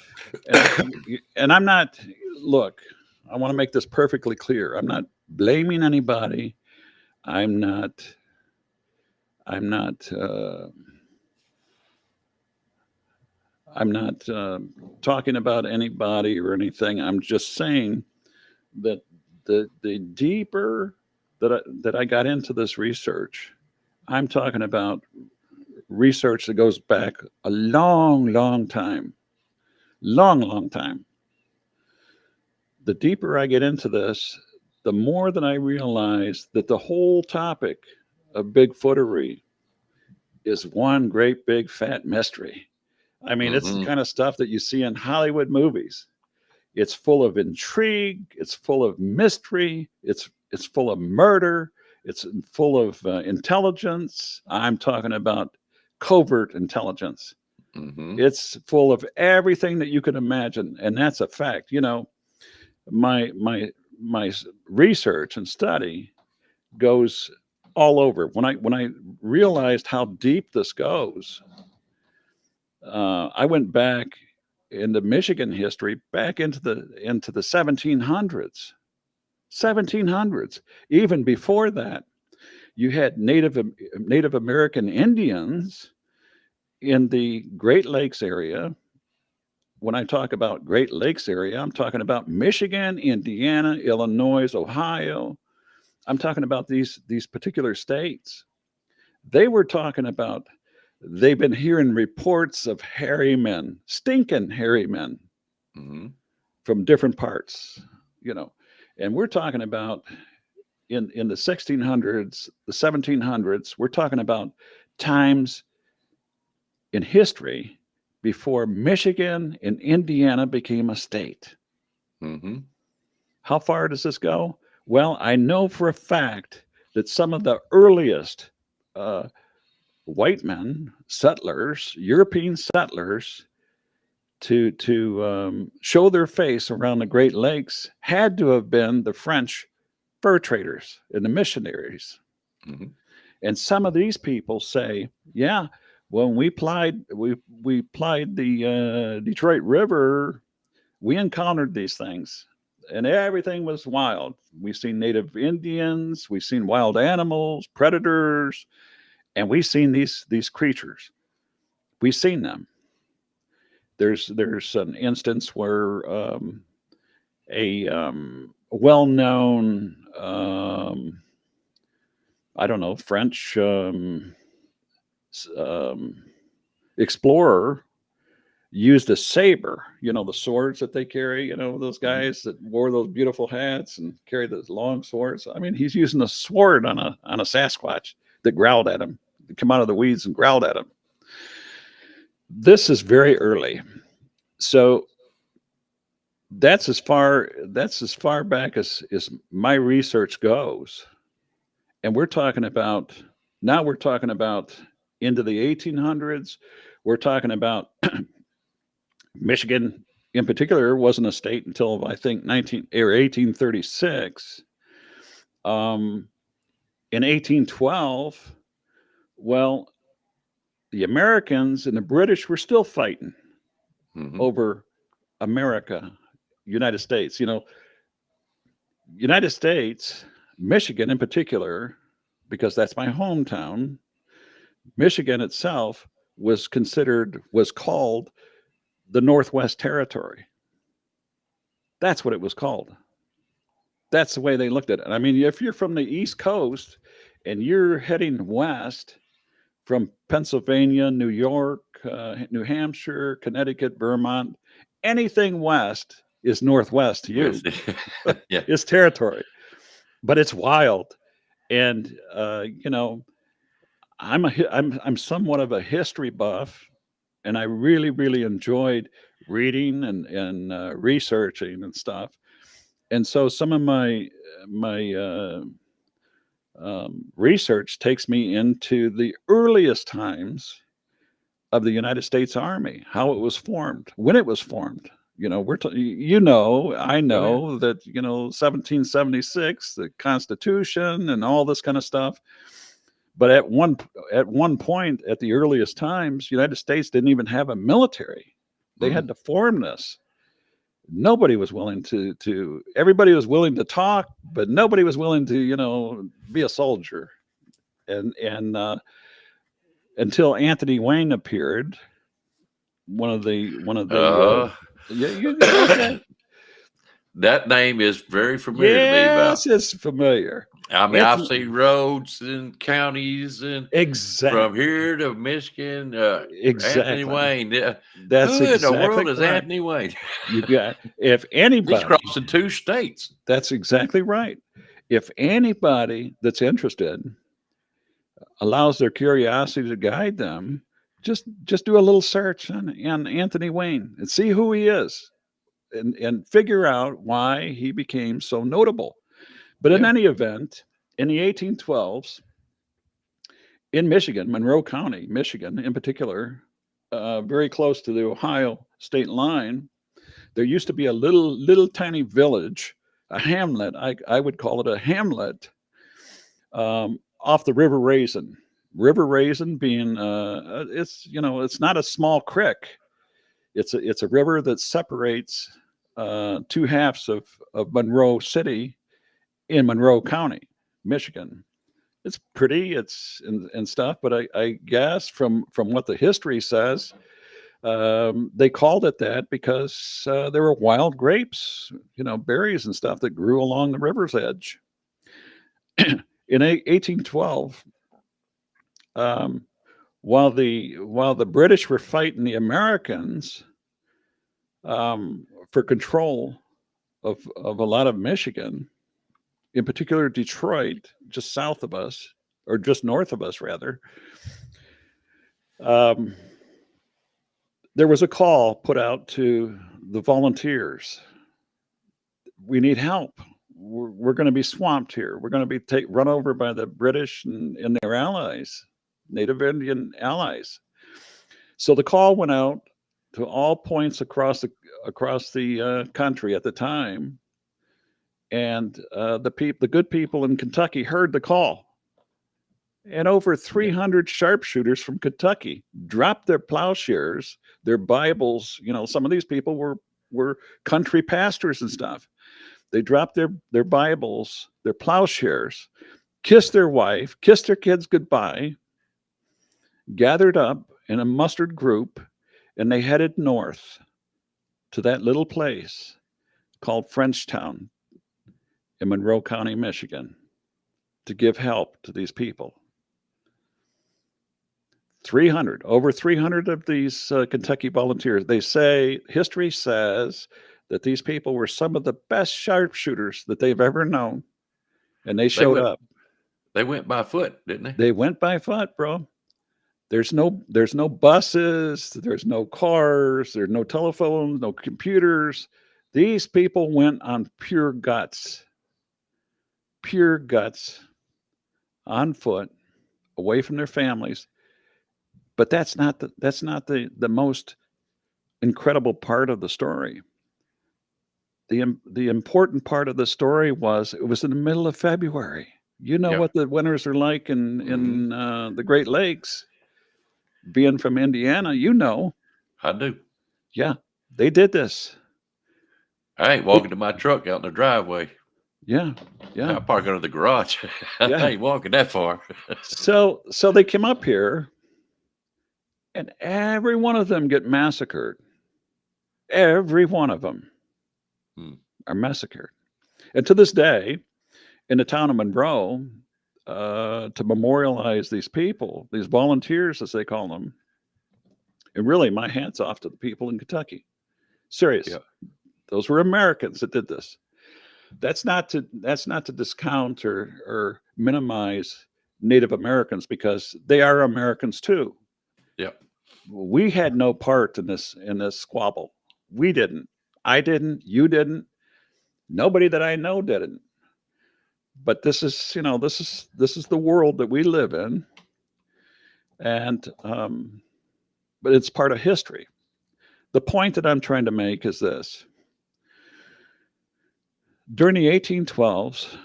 and I'm not, look, I want to make this perfectly clear. I'm not blaming anybody. I'm not talking about anybody or anything. I'm just saying that the deeper that I got into this research, I'm talking about research that goes back a long time. The deeper I get into this, the more that I realize that the whole topic of Bigfootery is one great big fat mystery. I mean, it's the kind of stuff that you see in Hollywood movies. It's full of intrigue. It's full of mystery. It's full of murder. It's full of intelligence. I'm talking about covert intelligence. It's full of everything that you can imagine, and that's a fact. You know, my research and study goes all over. When I realized how deep this goes, I went back into Michigan history, back into the 1700s. Even before that, you had Native American Indians in the Great Lakes area. When I talk about Great Lakes area, I'm talking about Michigan, Indiana, Illinois, Ohio. I'm talking about these particular states. They were talking about, they've been hearing reports of hairy men, stinking hairy men from different parts, you know. And we're talking about in the 1600s, the 1700s, we're talking about times in history before Michigan and Indiana became a state. How far does this go? Well, I know for a fact that some of the earliest white men, settlers, European settlers, to show their face around the Great Lakes had to have been the French fur traders and the missionaries. And some of these people say, yeah, when we plied the Detroit River, we encountered these things, and everything was wild. We've seen native Indians, we've seen wild animals, predators, and we've seen these creatures. We've seen them. There's an instance where a well-known I don't know, French explorer used a saber, you know, the swords that they carry, you know, those guys that wore those beautiful hats and carried those long swords. I mean, he's using a sword on a Sasquatch that growled at him, come out of the weeds and growled at him. This is very early. So that's as far back as my research goes. And we're talking about into the 1800s. We're talking about Michigan in particular wasn't a state until I think 1836. In 1812, well, the Americans and the British were still fighting over America, United States. You know, United States, Michigan in particular, because that's my hometown, Michigan itself was called the Northwest Territory. That's what it was called. That's the way they looked at it. I mean, if you're from the East Coast and you're heading west from Pennsylvania, New York, New Hampshire, Connecticut, Vermont, anything west is Northwest to you. It's territory, but it's wild. And, you know, I'm somewhat of a history buff, and I really enjoyed reading and researching and stuff. And so some of my research takes me into the earliest times of the United States Army, how it was formed, when it was formed. You know, I Oh yeah. know that 1776, the Constitution, and all this kind of stuff. But at one point, at the earliest times, United States didn't even have a military. They Mm. had to form this. Nobody was willing to. Everybody was willing to talk, but nobody was willing to be a soldier. And until Anthony Wayne appeared, one of the Uh, yeah, okay, that name is very familiar to me. About, yes, it's familiar. I mean, I've Anthony, seen roads and counties and from exactly, here to Michigan. Anthony exactly. Wayne. That's Who in the exactly world is correct. Anthony Wayne? You got if He's anybody, crossing two states. that's exactly right. If anybody that's interested allows their curiosity to guide them, just do a little search on Anthony Wayne and see who he is, and figure out why he became so notable. But in Yeah. any event, in the 1812s, in Michigan, Monroe County, Michigan, in particular, very close to the Ohio state line, there used to be a little tiny village, a hamlet. I would call it a hamlet, off the River Raisin. River Raisin being it's not a small creek. It's a river that separates two halves of Monroe City in Monroe County, Michigan. It's pretty, it's and stuff, but I guess from what the history says, they called it that because there were wild grapes, berries and stuff that grew along the river's edge. In 1812, um, while the British were fighting the Americans for control of a lot of Michigan, in particular Detroit, just south of us, or just north of us, rather, um, there was a call put out to the volunteers. We need help. We're going to be swamped here. We're going to be run over by the British and their allies, Native Indian allies. So the call went out to all points across the country at the time, and the good people in Kentucky heard the call, and over Yeah. 300 sharpshooters from Kentucky dropped their plowshares, their Bibles. Some of these people were country pastors and stuff. They dropped their Bibles, their plowshares, kissed their wife, kissed their kids goodbye, gathered up in a mustered group, and they headed north to that little place called Frenchtown in Monroe County, Michigan, to give help to these people. Over 300 of these Kentucky volunteers. History says that these people were some of the best sharpshooters that they've ever known, and they They showed went up. they went by foot, didn't they? They went by foot, bro. There's no buses, there's no cars, there's no telephones, no computers. These people went on pure guts, on foot, away from their families. But that's not the most incredible part of the story. The important part of the story was it was in the middle of February. You know Yeah. what the winters are like in Hmm. the Great Lakes. Being from Indiana, I do. yeah, they did this. I ain't walking to my truck out in the driveway. Yeah, I yeah, park under the garage. I yeah. ain't walking that far. So they came up here, and every one of them get massacred. Every one of them Hmm. are massacred. And to this day, in the town of Monroe, to memorialize these people, these volunteers, as they call them, and really, my hat's off to the people in Kentucky. Serious. Yeah. Those were Americans that did this. That's not to discount or minimize Native Americans because they are Americans too. Yep. We had no part in this squabble. We didn't. I didn't. You didn't. Nobody that I know didn't. But this is, this is the world that we live in, and but it's part of history. The point that I'm trying to make is this: during the 1812s,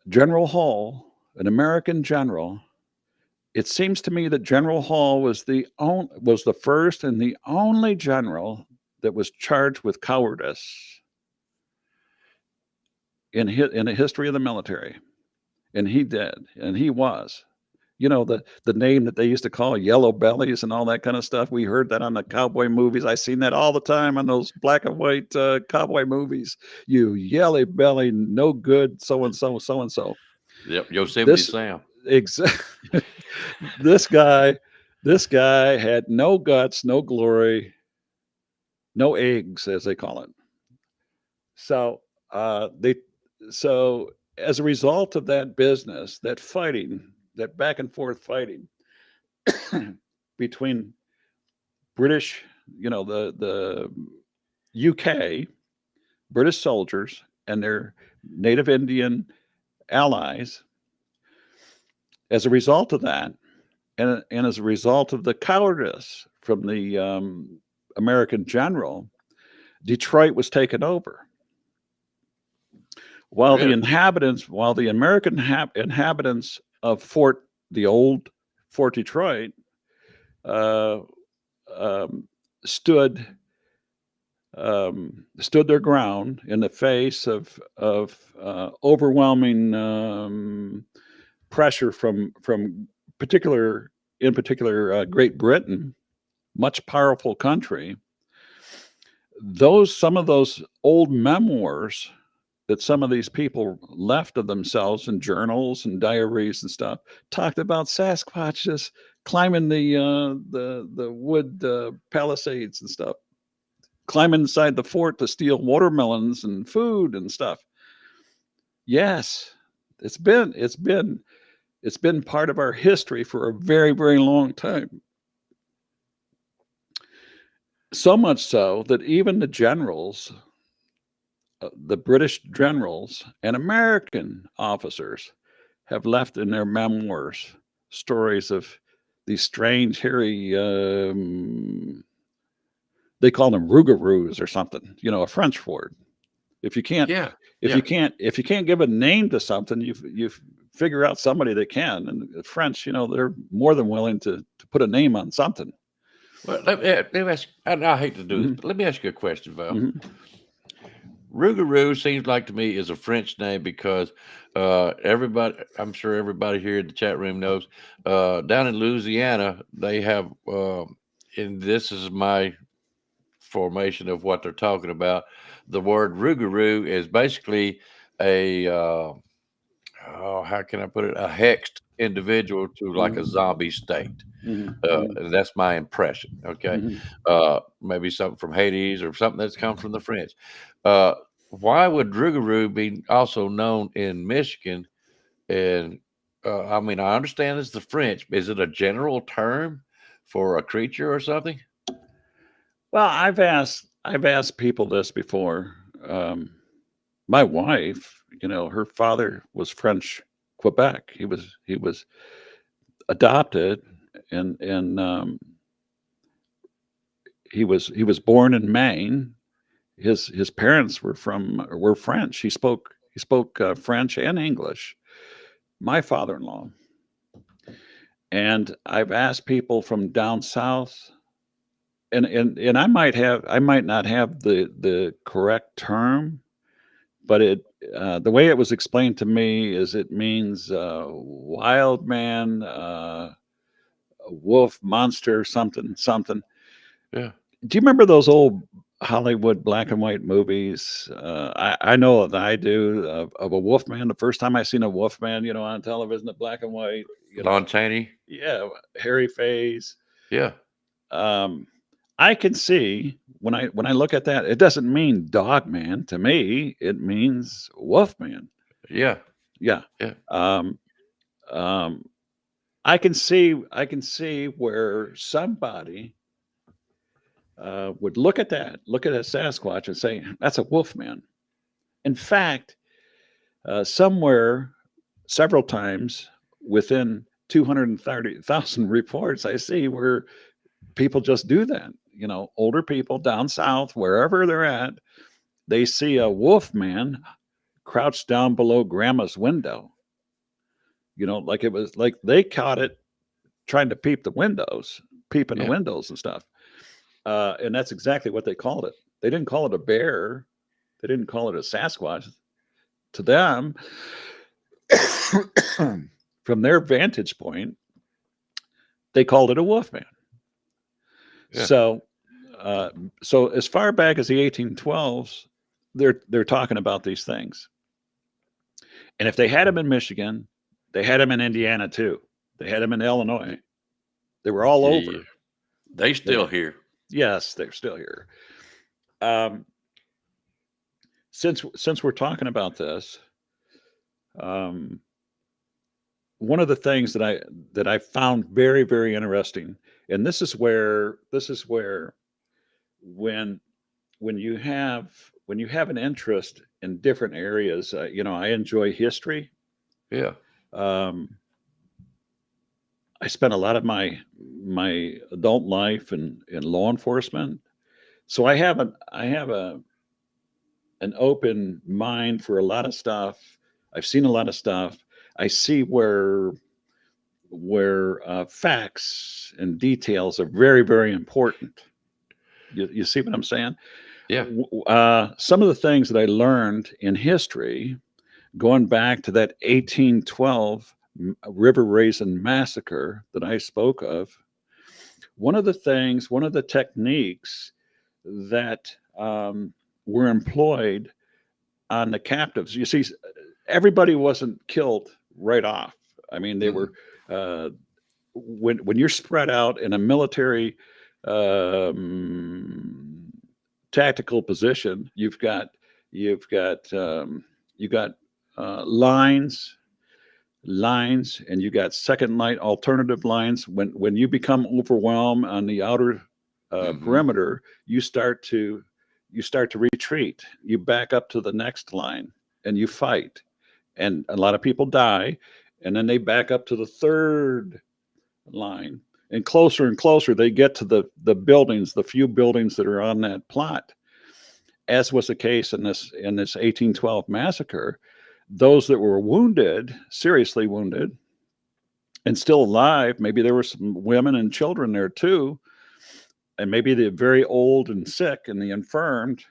General Hall, an American general, it seems to me that General Hall was the first and the only general that was charged with cowardice in the history of the military, and he did, and he was. The name that they used to call yellow bellies and all that kind of stuff. We heard that on the cowboy movies. I seen that all the time on those black and white cowboy movies. You yellow belly, no good, so and so, so and so. Yep. Yosemite This Sam. exactly. this guy, this guy had no guts, no glory, no eggs, as they call it. So they, so as a result of that business, that fighting, that back and forth fighting between British, the UK, British soldiers and their native Indian allies, as a result of that, and as a result of the cowardice from the American general, Detroit was taken over. While Really? the American inhabitants of the old Fort Detroit, uh, stood stood their ground in the face of overwhelming pressure from particular Great Britain, much powerful country. Some of those old memoirs that some of these people left of themselves in journals and diaries and stuff talked about Sasquatches climbing the wood palisades and stuff, climbing inside the fort to steal watermelons and food and stuff. Yes, it's been part of our history for a very, very long time. So much so that even the generals, the British generals and American officers have left in their memoirs stories of these strange, hairy, they call them rougarous or something, a French word. If you can't, Yeah. if you can't give a name to something, you figure out somebody that can. And the French, they're more than willing to put a name on something. Well, let me ask. I hate to do this, Mhm. but let me ask you a question, Val. Mhm. Rougarou seems like to me is a French name because everybody, I'm sure everybody here in the chat room knows, down in Louisiana, they have, and this is my formation of what they're talking about. The word Rougarou is basically a, how can I put it, a hexed individual to like a zombie state. Mhm. Mhm. That's my impression. Okay. Mhm. Maybe something from Hades or something that's come from the French. Why would Rougarou be also known in Michigan? And I mean, I understand it's the French. Is it a general term for a creature or something? Well, I've asked people this before. My wife, her father was French Quebec. He was adopted, and he was born in Maine. His parents were French. He spoke French and English. My father-in-law. And I've asked people from down south, and I might not have the correct term, but the way it was explained to me is it means wild man, wolf, monster, something, something. Yeah. Do you remember those old Hollywood black and white movies? I know that I do, of a wolf man. The first time I seen a wolf man, on television, the black and white, Lon Chaney. yeah, hairy face. Yeah. I can see when I look at that, it doesn't mean dog man to me. It means wolf man. Yeah. Yeah. Yeah. Um, um, I can see where somebody would look at a Sasquatch and say, that's a wolf man. In fact, somewhere, several times within 230,000 reports, I see where people just do that. You know, older people down south, wherever they're at, they see a wolf man crouched down below grandma's window. You know, like it was like they caught it trying to peep in the Yeah. windows and stuff. And that's exactly what they called it. They didn't call it a bear. They didn't call it a Sasquatch. To them, from their vantage point, they called it a wolf man. Yeah. So as far back as the 1812s, they're talking about these things. And if they had them in Michigan, they had them in Indiana too. They had them in Illinois. They were all Yeah. over. They still here. Yes, they're still here. Since we're talking about this, one of the things that I found very, very interesting, and this is where when you have an interest in different areas, you know, I enjoy history. Yeah. I spent a lot of my adult life in law enforcement, so I have an open mind for a lot of stuff. I've seen a lot of stuff. I see where facts and details are very, very important. You see what I'm saying? Yeah. Some of the things that I learned in history, going back to that 1812 River Raisin massacre that I spoke of, one of the techniques that were employed on the captives. You see, everybody wasn't killed right off. I mean, they were when you're spread out in a military tactical position, you've got lines, and you got second line alternative lines. When you become overwhelmed on the outer perimeter, you start to retreat. You back up to the next line and you fight. And a lot of people die, and then they back up to the third line, and closer they get to the buildings, the few buildings that are on that plot. As was the case in this 1812 massacre, those that were wounded, seriously wounded, and still alive, maybe there were some women and children there too, and maybe the very old and sick and the infirmed,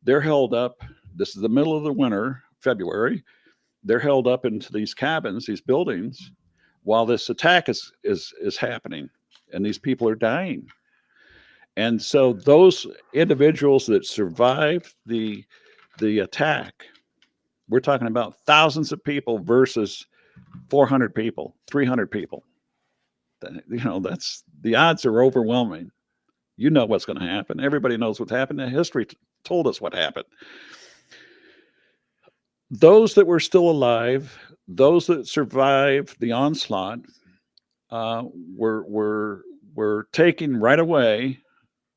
they're held up. This is the middle of the winter, February. They're held up into these cabins, these buildings, while this attack is happening, and these people are dying. And so those individuals that survived the attack, we're talking about thousands of people versus 400 people, 300 people. You know, that's the odds are overwhelming. You know what's going to happen. Everybody knows what's happened. History told us what happened. Those that were still alive, those that survived the onslaught, were taken right away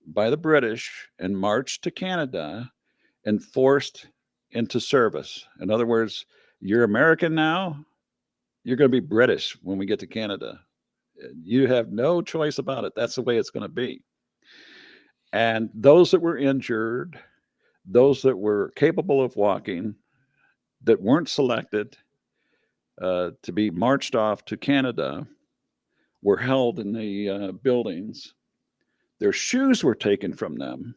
by the British and marched to Canada and forced into service. In other words, you're American now, you're going to be British when we get to Canada. You have no choice about it. That's the way it's going to be. And those that were injured, those that were capable of walking, that weren't selected to be marched off to Canada, were held in the buildings. Their shoes were taken from them.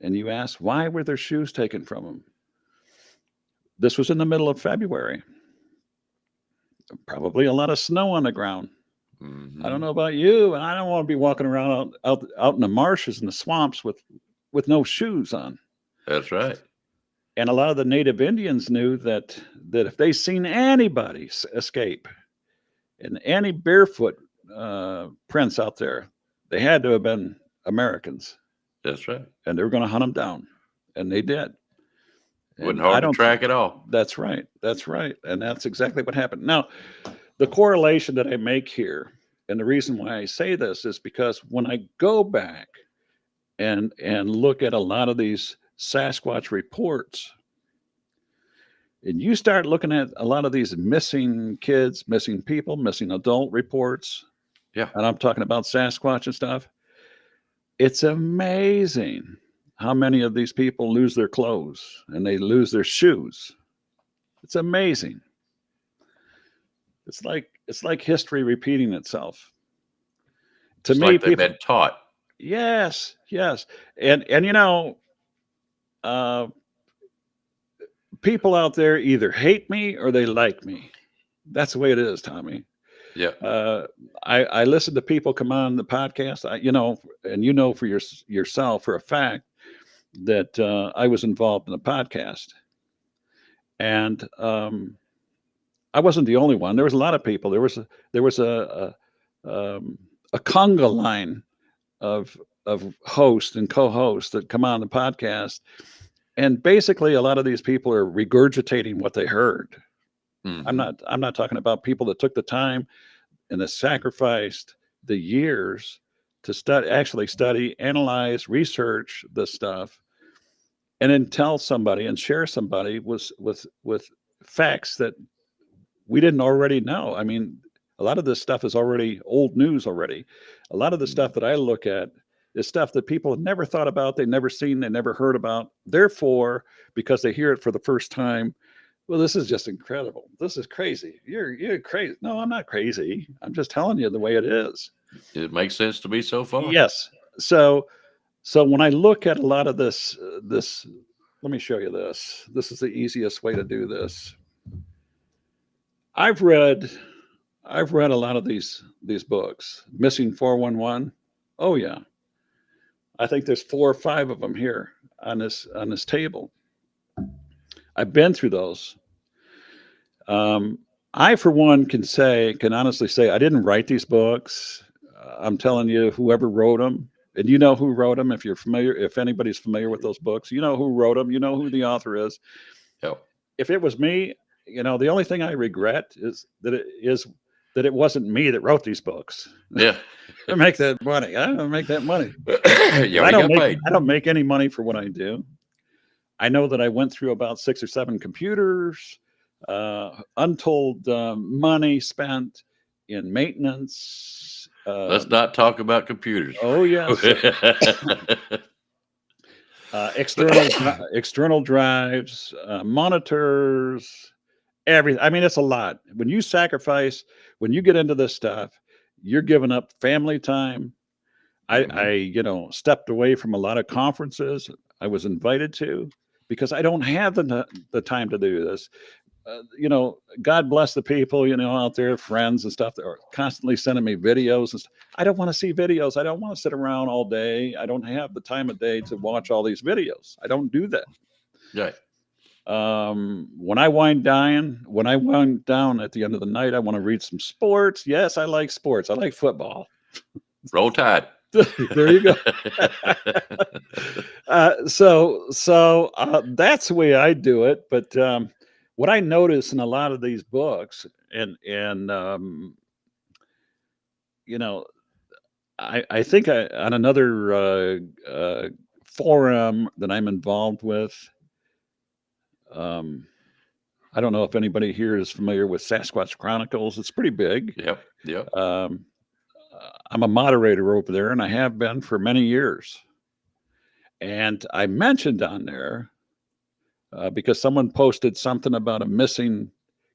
And you ask, why were their shoes taken from them? This was in the middle of February. Probably a lot of snow on the ground. I don't know about you, and I don't want to be walking around out in the marshes and the swamps with no shoes on. That's right. And a lot of the native Indians knew that if they seen anybody escape and any barefoot prints out there, they had to have been Americans. That's right. And they were going to hunt them down. And they did. Wasn't hard to track at all. That's right. That's right. And that's exactly what happened. Now, the correlation that I make here, and the reason why I say this is because when I go back and look at a lot of these Sasquatch reports, and you start looking at a lot of these missing kids, missing people, missing adult reports, Yeah. and I'm talking about Sasquatch and stuff, it's amazing how many of these people lose their clothes and they lose their shoes. It's amazing. It's like history repeating itself. To It's me, like they've people, been taught. yes, yes, and uh, people out there either hate me or they like me. That's the way it is, Tommy. Yeah. I listen to people come on the podcast, and for yourself for a fact that I was involved in a podcast, and I wasn't the only one. There was a lot of people. There was a conga line of hosts and co-hosts that come on the podcast, and basically a lot of these people are regurgitating what they heard. I'm not talking about people that took the time and that sacrificed the years to study, analyze, research this stuff, and then tell somebody and share somebody with facts that we didn't already know. I mean, a lot of this stuff is already old news already. A lot of the stuff that I look at is stuff that people have never thought about, they've never seen, they never heard about. Therefore, because they hear it for the first time, well, this is just incredible. This is crazy. You're crazy. No, I'm not crazy. I'm just telling you the way it is. It makes sense to me so far. Yes. So when I look at a lot of this, let me show you this. This is the easiest way to do this. I've read a lot of these books. Missing 411. Oh yeah. I think there's 4 or 5 of them here on this table. I've been through those. I, for one, can honestly say I didn't write these books. I'm telling you, whoever wrote them, and you know who wrote them. If anybody's familiar with those books, you know who wrote them. You know who the author is. Yep. If it was me, the only thing I regret is that it wasn't me that wrote these books. Yeah. I make that money. I don't make that money. I don't make any money for what I do. I know that I went through about 6 or 7 computers, untold money spent in maintenance. Let's not talk about computers. Oh yes. External drives, monitors, everything. I mean, it's a lot. When you get into this stuff, you're giving up family time. I stepped away from a lot of conferences I was invited to because I don't have the time to do this. God bless the people, out there, friends and stuff that are constantly sending me videos and stuff. I don't want to see videos. I don't want to sit around all day. I don't have the time of day to watch all these videos. I don't do that. Right. When I wind down at the end of the night, I want to read some sports. Yes, I like sports. I like football. Roll Tide. There you go. So that's the way I do it. But what I notice in a lot of these books, and I think on another forum that I'm involved with, I don't know if anybody here is familiar with Sasquatch Chronicles. It's pretty big. Yep. I'm a moderator over there, and I have been for many years. And I mentioned on there because someone posted something about a missing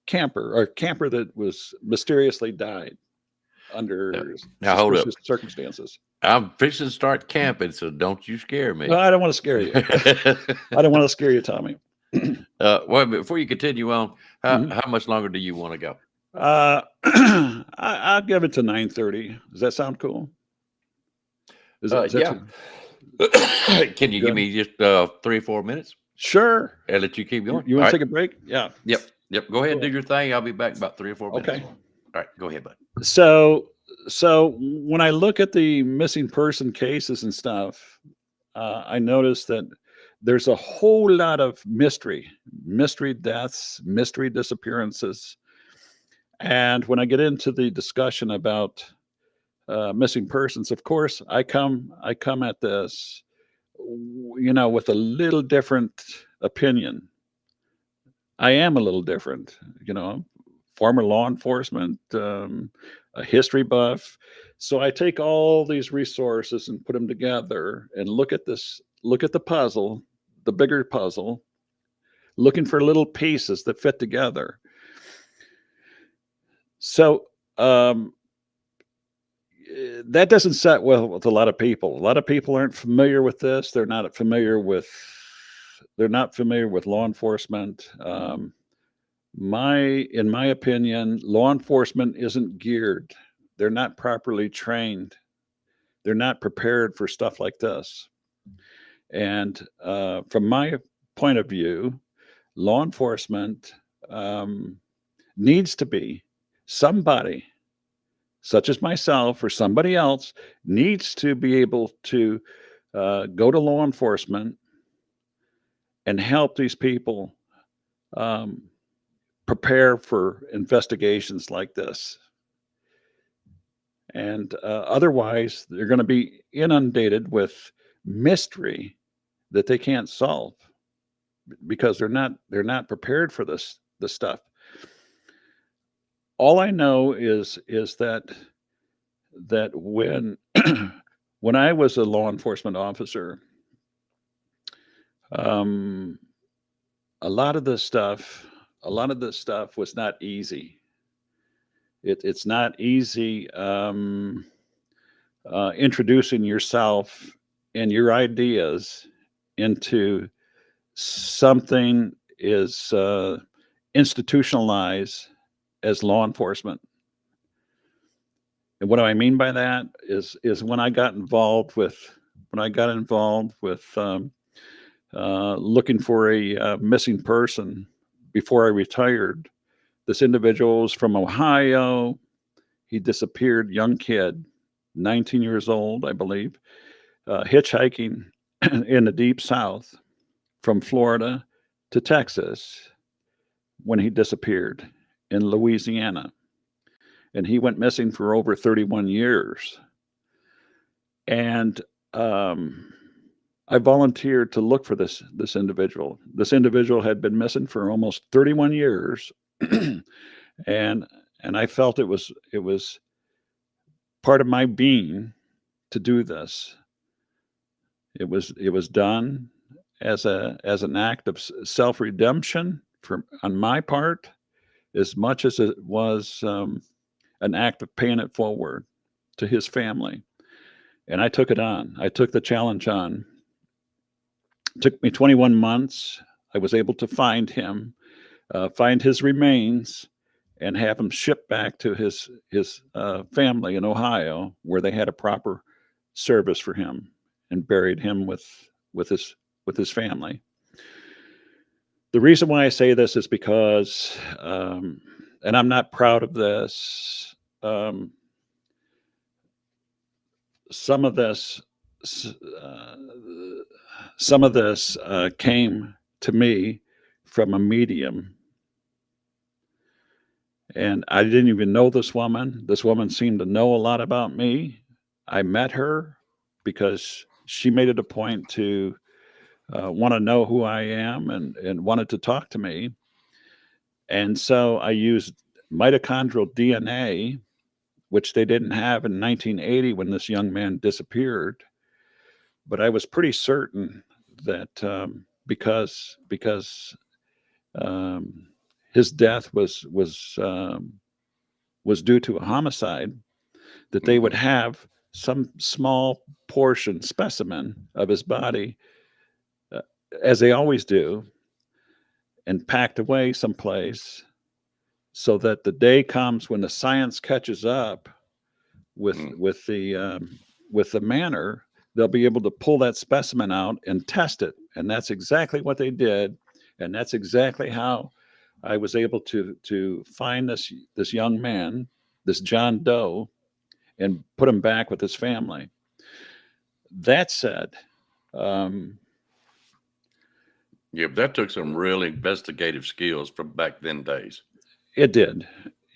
camper that was mysteriously died under now hold up circumstances. I'm fixing to start camping, so don't you scare me. Well, I don't want to scare you. I don't want to scare you, Tommy. Well, before you continue on, how much longer do you want to go? I'll give it to 9:30. Does that sound cool? Yeah. Can you give me just 3 or 4 minutes? Sure. And let you keep going. You want to take a break? Yeah. Yep. Go ahead and do your thing. I'll be back in about 3 or 4 minutes. Okay. All right. Go ahead, bud. So when I look at the missing person cases and stuff, I notice that there's a whole lot of mystery deaths, mystery disappearances. And when I get into the discussion about missing persons, of course, I come at this, with a little different opinion. I am a little different, former law enforcement, a history buff. So I take all these resources and put them together and look at the puzzle, the bigger puzzle, looking for little pieces that fit together. So that doesn't set well with a lot of people. A lot of people aren't familiar with this. They're not familiar with law enforcement. In my opinion, law enforcement isn't geared. They're not properly trained. They're not prepared for stuff like this. And from my point of view, law enforcement needs to be somebody, such as myself or somebody else, needs to be able to go to law enforcement and help these people prepare for investigations like this. And otherwise, they're going to be inundated with mystery that they can't solve because they're not prepared for this stuff. All I know is that when when I was a law enforcement officer, um, a lot of this stuff was not easy. It's not easy introducing yourself and your ideas into something is institutionalized as law enforcement. And what do I mean by that is when I got involved with looking for a missing person before I retired. This individual was from Ohio. He disappeared, young kid, 19 years old, I believe, hitchhiking in the deep South from Florida to Texas when he disappeared in Louisiana. And he went missing for over 31 years. And I volunteered to look for this individual. This individual had been missing for almost 31 years. and I felt it was part of my being to do this. It was done as an act of self-redemption on my part, as much as it was an act of paying it forward to his family. And I took it on. I took the challenge on. It took me 21 months. I was able to find him, find his remains, and have him shipped back to his family in Ohio, where they had a proper service for him and buried him with his family. The reason why I say this is because, and I'm not proud of this, some of this came to me from a medium. And I didn't even know this woman. This woman seemed to know a lot about me. I met her because she made it a point to want to know who I am and wanted to talk to me. And so I used mitochondrial DNA, which they didn't have in 1980 when this young man disappeared. But I was pretty certain that because his death was due to a homicide, that they would have some small portion specimen of his body, as they always do, and packed away someplace, so that the day comes when the science catches up with the manner, they'll be able to pull that specimen out and test it. And that's exactly what they did, and that's exactly how I was able to find this young man, this John Doe, and put him back with his family. That said, yeah, but that took some real investigative skills from back then days. it did.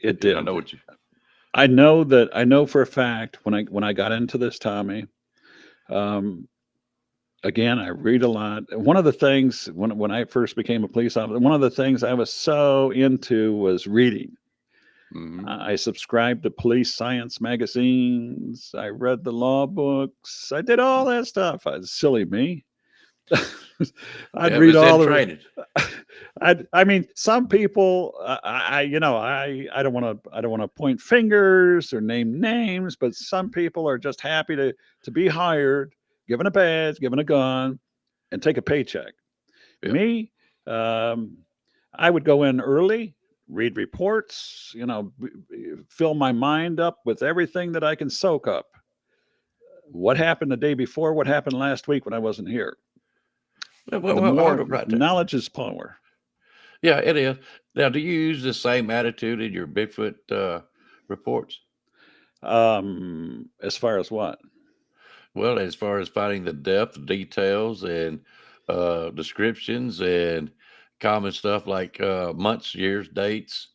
It Yeah, I did. know what you. I know for a fact when I got into this, Tommy. Um, Again, I read a lot. One of the things when I first became a police officer, one of the things I was so into was reading. Hmm. I subscribed to police science magazines. I read the law books. I did all that stuff. Silly me. I'd Yeah, it read was in all of training. I mean, some people, I don't want to point fingers or name names, but some people are just happy to be hired, given a badge, given a gun, and take a paycheck. Yeah. Me, um, I would go in early, read reports, fill my mind up with everything that I can soak up. What happened the day before? What happened last week when I wasn't here? The Hold more it right there. knowledge is power. Yeah, it is. Now, do you use the same attitude in your Bigfoot reports? As far as what? Well, as far as finding the depth, details, and descriptions and common stuff like months, years, dates,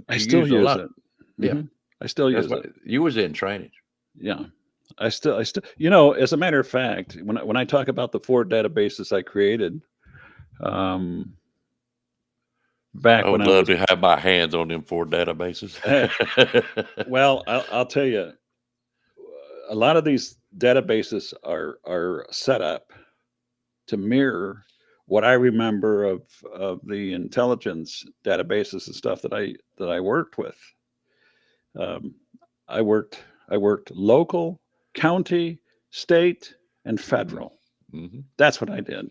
I you still use a use lot. it. Yeah, I still that's use what it. you was in training. Yeah. I still, as a matter of fact, when I talk about the 4 databases I created, um, I back when would I love was, to have my hands on them 4 databases. well, I'll tell you, a lot of these databases are set up to mirror what I remember of the intelligence databases and stuff that I worked with. Um, I worked I worked local, county, state, and Hmm. federal. Hmm. That's what I did.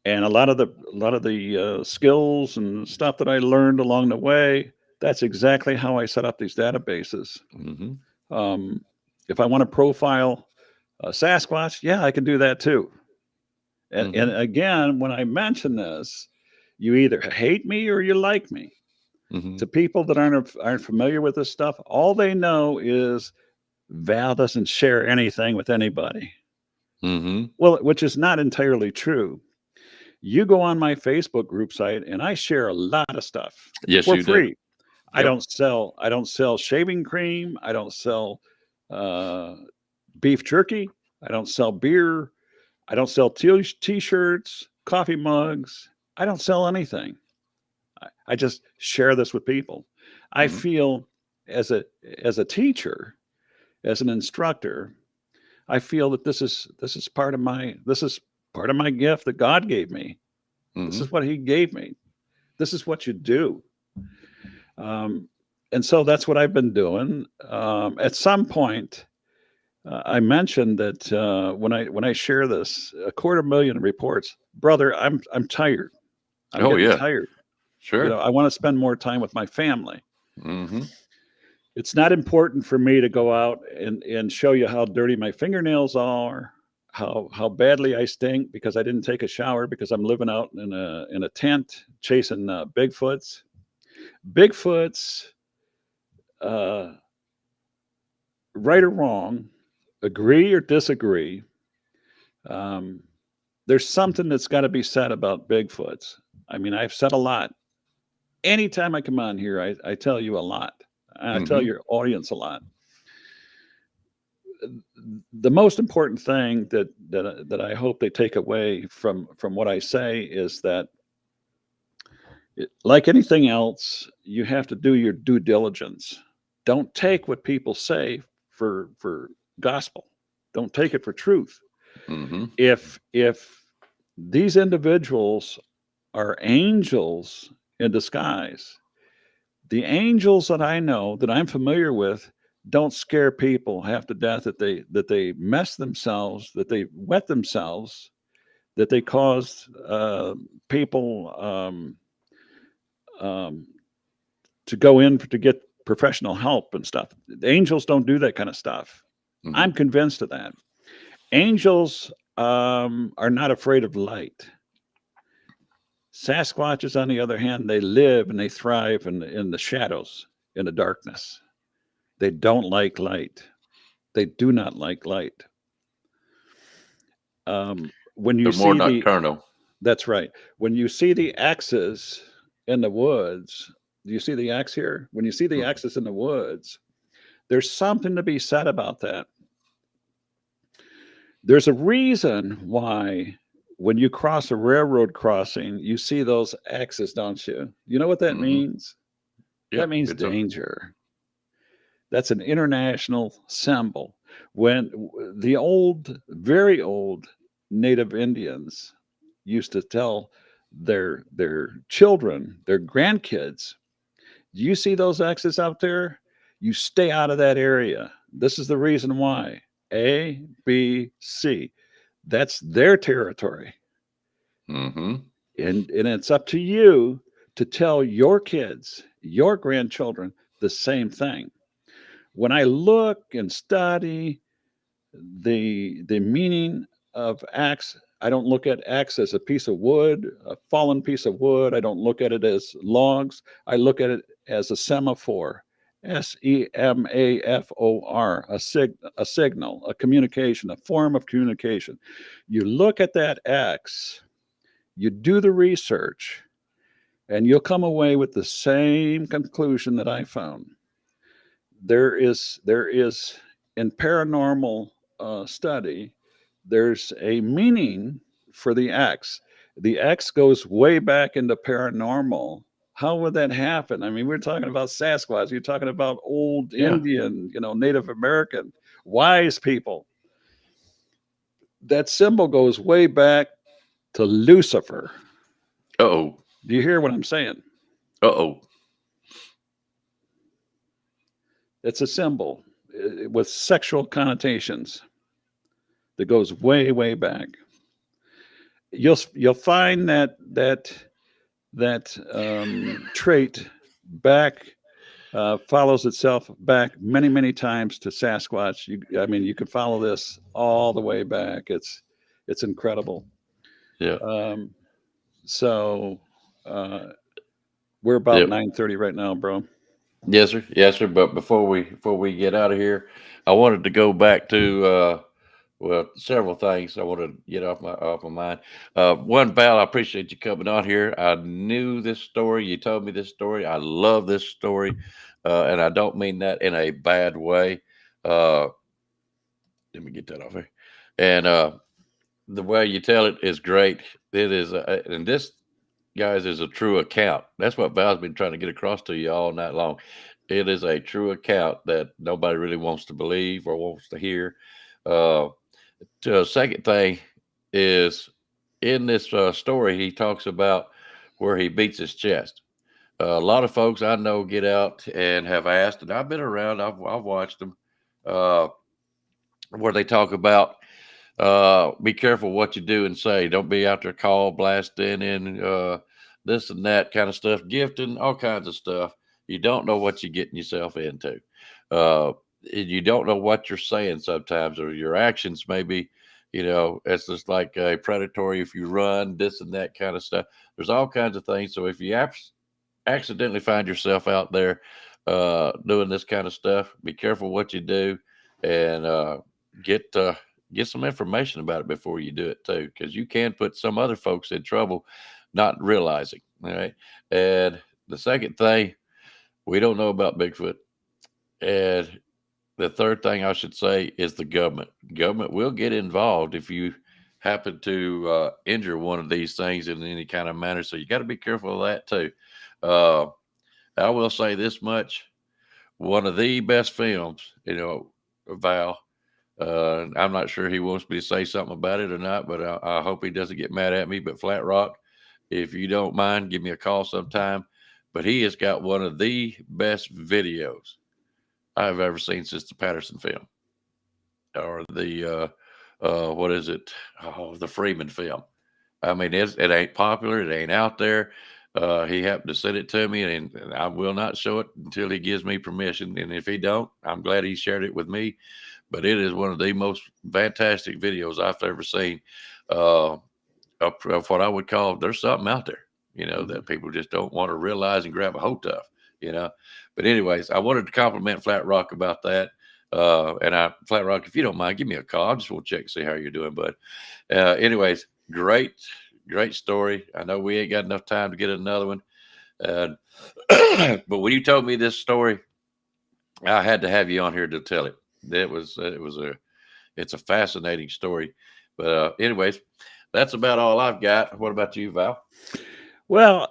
And a lot of the skills and stuff that I learned along the way, that's exactly how I set up these databases. Hmm. Um, if I want to profile a Sasquatch, yeah, I can do that too. And Hmm. again, when I mention this, you either hate me or you like me. Hmm. To people that aren't familiar with this stuff, all they know is Val doesn't share anything with anybody. Hmm. Well, which is not entirely true. You go on my Facebook group site and I share a lot of stuff Yes, for you do. free. Yep. I don't sell shaving cream. I don't sell uh, beef jerky. I don't sell beer. I don't sell t-shirts, coffee mugs. I don't sell anything. I just share this with people. I Hmm. feel as a as a teacher, as an instructor, I feel that this is part of my gift that God gave me. This Hmm. is what He gave me. This is what you do. Um, and so that's what I've been doing. At some point, I mentioned that when I share this, 250,000 reports, brother, I'm tired. I'm Oh getting yeah, tired. sure. I want to spend more time with my family. Hmm. It's not important for me to go out and show you how dirty my fingernails are, how badly I stink because I didn't take a shower because I'm living out in a tent chasing Bigfoots. Bigfoots, uh, right or wrong, agree or disagree. Um, there's something that's got to be said about Bigfoots. I mean, I've said a lot. Anytime I come on here, I tell you a lot. I tell Hmm. your audience a lot. The most important thing that I hope they take away from what I say is that, like anything else, you have to do your due diligence. Don't take what people say for gospel. Don't take it for truth. Hmm. If these individuals are angels in disguise, the angels that I know that I'm familiar with don't scare people half to death that they mess themselves, that they wet themselves, that they cause people um, to go in to get professional help and stuff. The angels don't do that kind of stuff. Hmm. I'm convinced of that. Angels are not afraid of light. Sasquatches, on the other hand, they live and they thrive in the shadows, in the darkness. They don't like light. They do not like light. When you They're more see the, nocturnal. that's right. When you see the X's in the woods, Do you see the X here? When you see the Mm. X's in the woods, there's something to be said about that. There's a reason why when you cross a railroad crossing, you see those X's, don't you? You know what that Mm-hmm. means? Yeah, That means it's a danger. That's an international symbol. When the old, very old Native Indians used to tell their children, their grandkids, do you see those X's out there? You stay out of that area. This is the reason why. A, B, C. That's their territory. mm-hmm. And it's up to you to tell your kids, your grandchildren, the same thing. When I look and study the meaning of axe, I don't look at axe as a piece of wood, a fallen piece of wood. I don't look at it as logs. I look at it as a semaphore, SEMAFOR, a signal, a communication, a form of communication. You look at that axe, you do the research, and you'll come away with the same conclusion that I found. There is in paranormal study, there's a meaning for the X. The X goes way back into paranormal. How would that happen? I mean, we're talking about Sasquatch. You're talking about old Yeah. Indian, Native American, wise people. That symbol goes way back to Lucifer. Uh-oh. Do you hear what I'm saying? Uh-oh. It's a symbol with sexual connotations that goes way, way back. You'll find that trait back follows itself back many times to Sasquatch. I mean, you could follow this all the way back. It's incredible. Yeah. Um, so uh, we're about Yep. 9:30 right now, bro. Yes, sir. Yes, sir. But before we get out of here, I wanted to go back to well, several things I wanted to get off my mind. One, Val, I appreciate you coming on here. I knew this story. You told me this story. I love this story, and I don't mean that in a bad way. Uh, Let me get that off here. And the way you tell it is great. It is, and this, guys, is a true account. That's what Val's been trying to get across to you all night long. It is a true account that nobody really wants to believe or wants to hear. Uh, Second thing is in this story, he talks about where he beats his chest. A lot of folks I know get out and have asked, and I've been around. I've watched them uh, where they talk about be careful what you do and say. Don't be out there call blasting and this and that kind of stuff, gifting, all kinds of stuff. You don't know what you're getting yourself into. And you don't know what you're saying sometimes, or your actions maybe. It's just like a predatory. If you run this and that kind of stuff, there's all kinds of things. So if you accidentally find yourself out there doing this kind of stuff, be careful what you do, and get get some information about it before you do it too, because you can put some other folks in trouble not realizing. All right. And the second thing, we don't know about Bigfoot. And the third thing I should say is the government. Government will get involved if you happen to injure one of these things in any kind of manner. So you got to be careful of that too. Uh, I will say this much: one of the best films, Val. I'm not sure he wants me to say something about it or not, but I hope he doesn't get mad at me. But Flat Rock, if you don't mind, give me a call sometime. But he has got one of the best videos I've ever seen since the Patterson film, or the what is it? Oh, the Freeman film. I mean, it ain't popular. It ain't out there. He happened to send it to me, and I will not show it until he gives me permission. And if he don't, I'm glad he shared it with me. But it is one of the most fantastic videos I've ever seen. Uh, of what I would call, there's something out there, that people just don't want to realize and grab a hold of, you know. But anyways, I wanted to compliment Flat Rock about that. Flat Rock, if you don't mind, give me a call. I just want to check and see how you're doing, bud. Anyways, great story. I know we ain't got enough time to get another one. And but when you told me this story, I had to have you on here to tell it. It's a fascinating story. But anyways, that's about all I've got. What about you, Val? Well,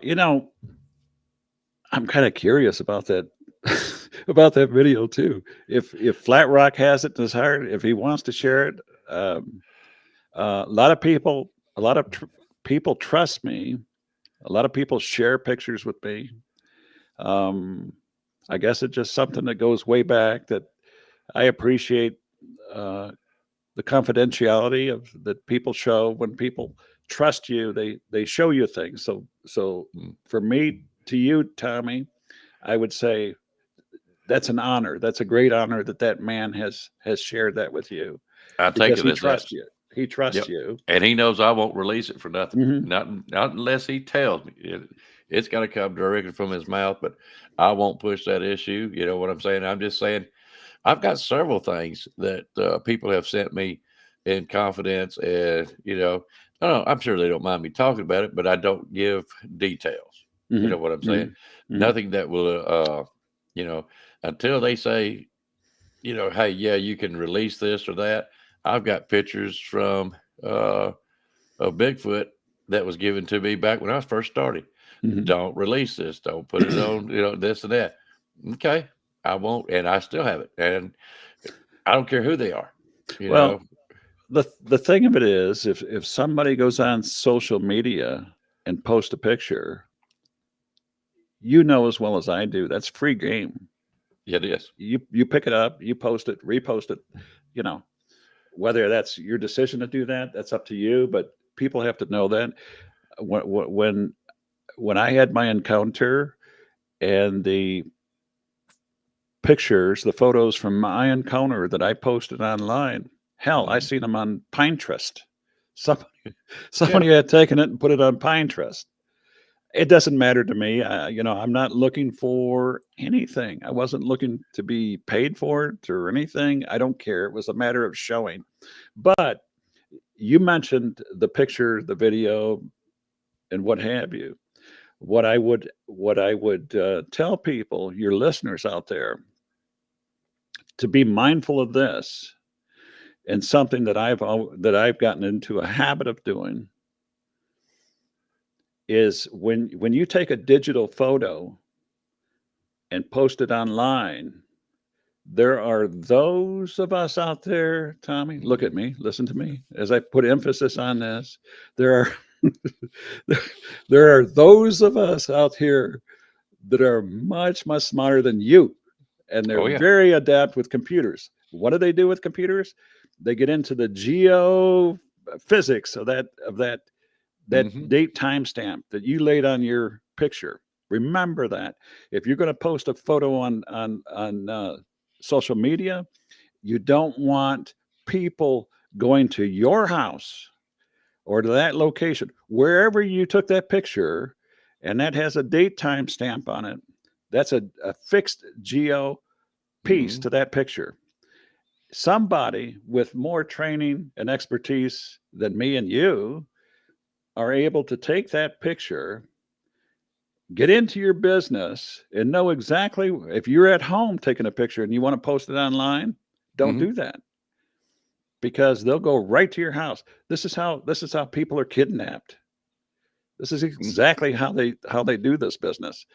I'm kind of curious about that about that video too. If Flat Rock has it in his heart, if he wants to share it, a lot of people, a lot of people trust me. A lot of people share pictures with me. Um, I guess it's just something that goes way back that I appreciate uh, the confidentiality of that people show when people trust you. They show you things. So Mm. for me to you, Tommy, I would say that's an honor. That's a great honor that that man has shared that with you I take because it he as that. trusts you. He trusts Yep. you. And he knows I won't release it for nothing. Mhm. Not unless he tells me. It's got to come directly from his mouth, but I won't push that issue. You know what I'm saying? I'm just saying I've got several things that people have sent me in confidence, and I don't know, I'm sure they don't mind me talking about it, but I don't give details. You know Mhm. what I'm saying? Mhm. Mhm. Nothing that will, you know, until they say, hey, yeah, you can release this or that. I've got pictures from a Bigfoot that was given to me back when I first started. Mhm. Don't release this. Don't put it on, this and that. Okay. I won't. And I still have it. And I don't care who they are, you know. Well, the thing of it is, if somebody goes on social media and posts a picture, you know as well as I do, that's free game. It is. You pick it up, you post it, repost it, you know. Whether that's your decision to do that, that's up to you, but people have to know that when when I had my encounter and the pictures, the photos from my encounter that I posted online, hell, I Mhm. seen them on Pinterest. Somebody Yeah. somebody had taken it and put it on Pinterest. It doesn't matter to me. I'm not looking for anything. I wasn't looking to be paid for it or anything. I don't care. It was a matter of showing. But you mentioned the picture, the video, and what have you. What I would tell people, your listeners out there, to be mindful of this, and something that I've gotten into a habit of doing is when you take a digital photo and post it online, there are those of us out there, Tommy, look Mhm. at me, listen to me as I put emphasis on this. There are there are those of us out here that are much, much smarter than you. And they're Oh yeah. very adept with computers. What do they do with computers? They get into the geophysics of that Hmm. date timestamp that you laid on your picture. Remember that. If you're going to post a photo on social media, you don't want people going to your house or to that location, wherever you took that picture, and that has a date time stamp on it. That's a fixed geo piece Hmm. to that picture. Somebody with more training and expertise than me and you are able to take that picture, get into your business, and know exactly if you're at home taking a picture and you want to post it online, don't Hmm. do that because they'll go right to your house. This is how people are kidnapped. This is exactly how they do this business.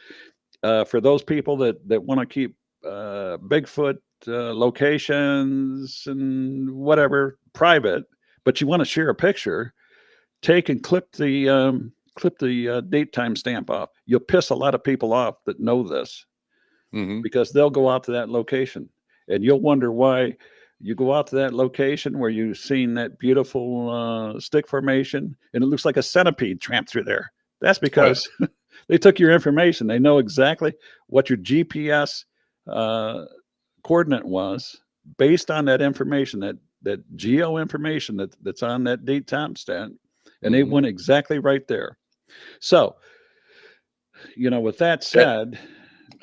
For those people that want to keep Bigfoot locations and whatever private, but you want to share a picture, take and clip the date time stamp off. You'll piss a lot of people off that know this Hmm. because they'll go out to that location, and you'll wonder why you go out to that location where you've seen that beautiful stick formation and it looks like a centipede tramped through there. That's Oh yeah. because they took your information. They know exactly what your GPS uh, coordinate was based on that information, that geo information that's on that date timestamp, and they Hmm. went exactly right there. So, with that said,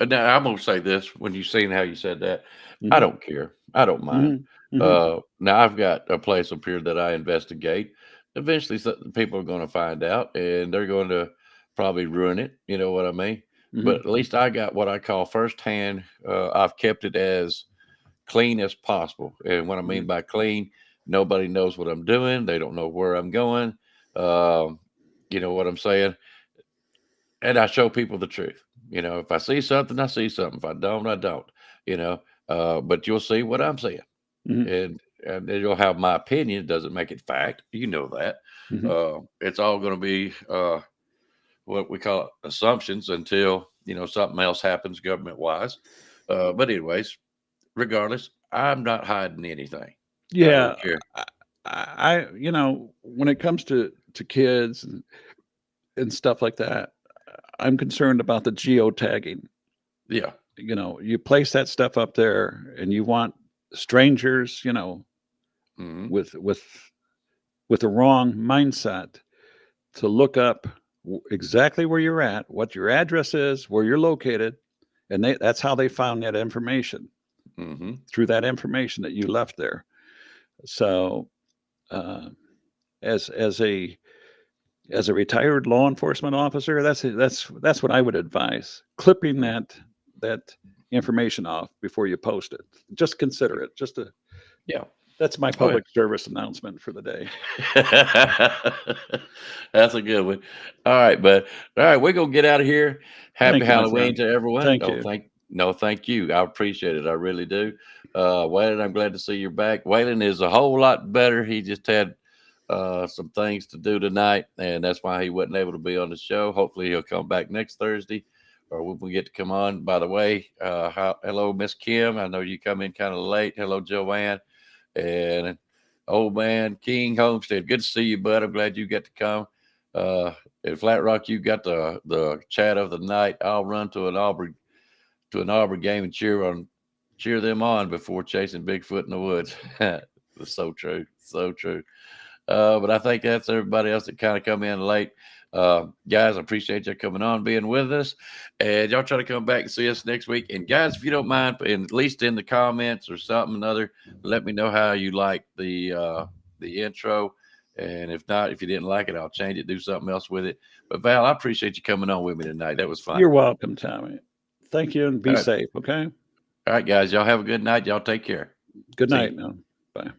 Now I'm gonna say this: when you seen how you said that, I mhm, don't care. I don't mind. mhm, mhm, Now I've got a place up here that I investigate. Eventually, people are going to find out, and they're going to probably ruin it. You know what I mean? but at least I got what I call firsthand. I've kept it as clean as possible. And what I mean by clean, nobody knows what I'm doing. They don't know where I'm going. You know what I'm saying? And I show people the truth. You know, if I see something, I see something. If I don't, I don't. You know, but you'll see what I'm seeing, Mhm. and then you'll have my opinion. It doesn't make it fact. You know that. Mhm. It's all going to be what we call assumptions until something else happens government wise. But anyways, regardless, I'm not hiding anything. I Yeah, don't care. when it comes to kids and stuff like that, I'm concerned about the geotagging. Yeah. You place that stuff up there and you want strangers, Hmm. with the wrong mindset to look up exactly where you're at, what your address is, where you're located, and that's how they found that information, Hmm. through that information that you left there. So, uh, as a retired law enforcement officer, that's what I would advise. Clipping that information off before you post it. Just consider it. Yeah. That's my Oh, yeah. public service announcement for the day. That's a good one. All right, bud. All right, we're gonna get out of here. Happy Thank you, my Halloween friend. to everyone. Thank you. Thank you. I appreciate it. I really do. Waylon, I'm glad to see you're back. Waylon is a whole lot better. He just had some things to do tonight, and that's why he wasn't able to be on the show. Hopefully, he'll come back next Thursday, or we'll get to come on. By the way, hello, Miss Kim. I know you come in kind of late. Hello, Joanne. And old man King Homestead, good to see you, bud. I'm glad you got to come. At Flat Rock, you got the chat of the night. I'll run to an Auburn game and cheer them on before chasing Bigfoot in the woods. It's so true, so true. But I think that's everybody else that kind of come in late. Guys, I appreciate you coming on, being with us, and y'all try to come back and see us next week. And guys, if you don't mind, at least in the comments or something other, let me know how you like the intro. And if not, if you didn't like it, I'll change it, do something else with it. But Val, I appreciate you coming on with me tonight. That was fun. You're welcome, Tommy. Thank you, and be All right, safe. Okay. all right, guys, y'all have a good night. Y'all take care. Good See you. night now. Bye.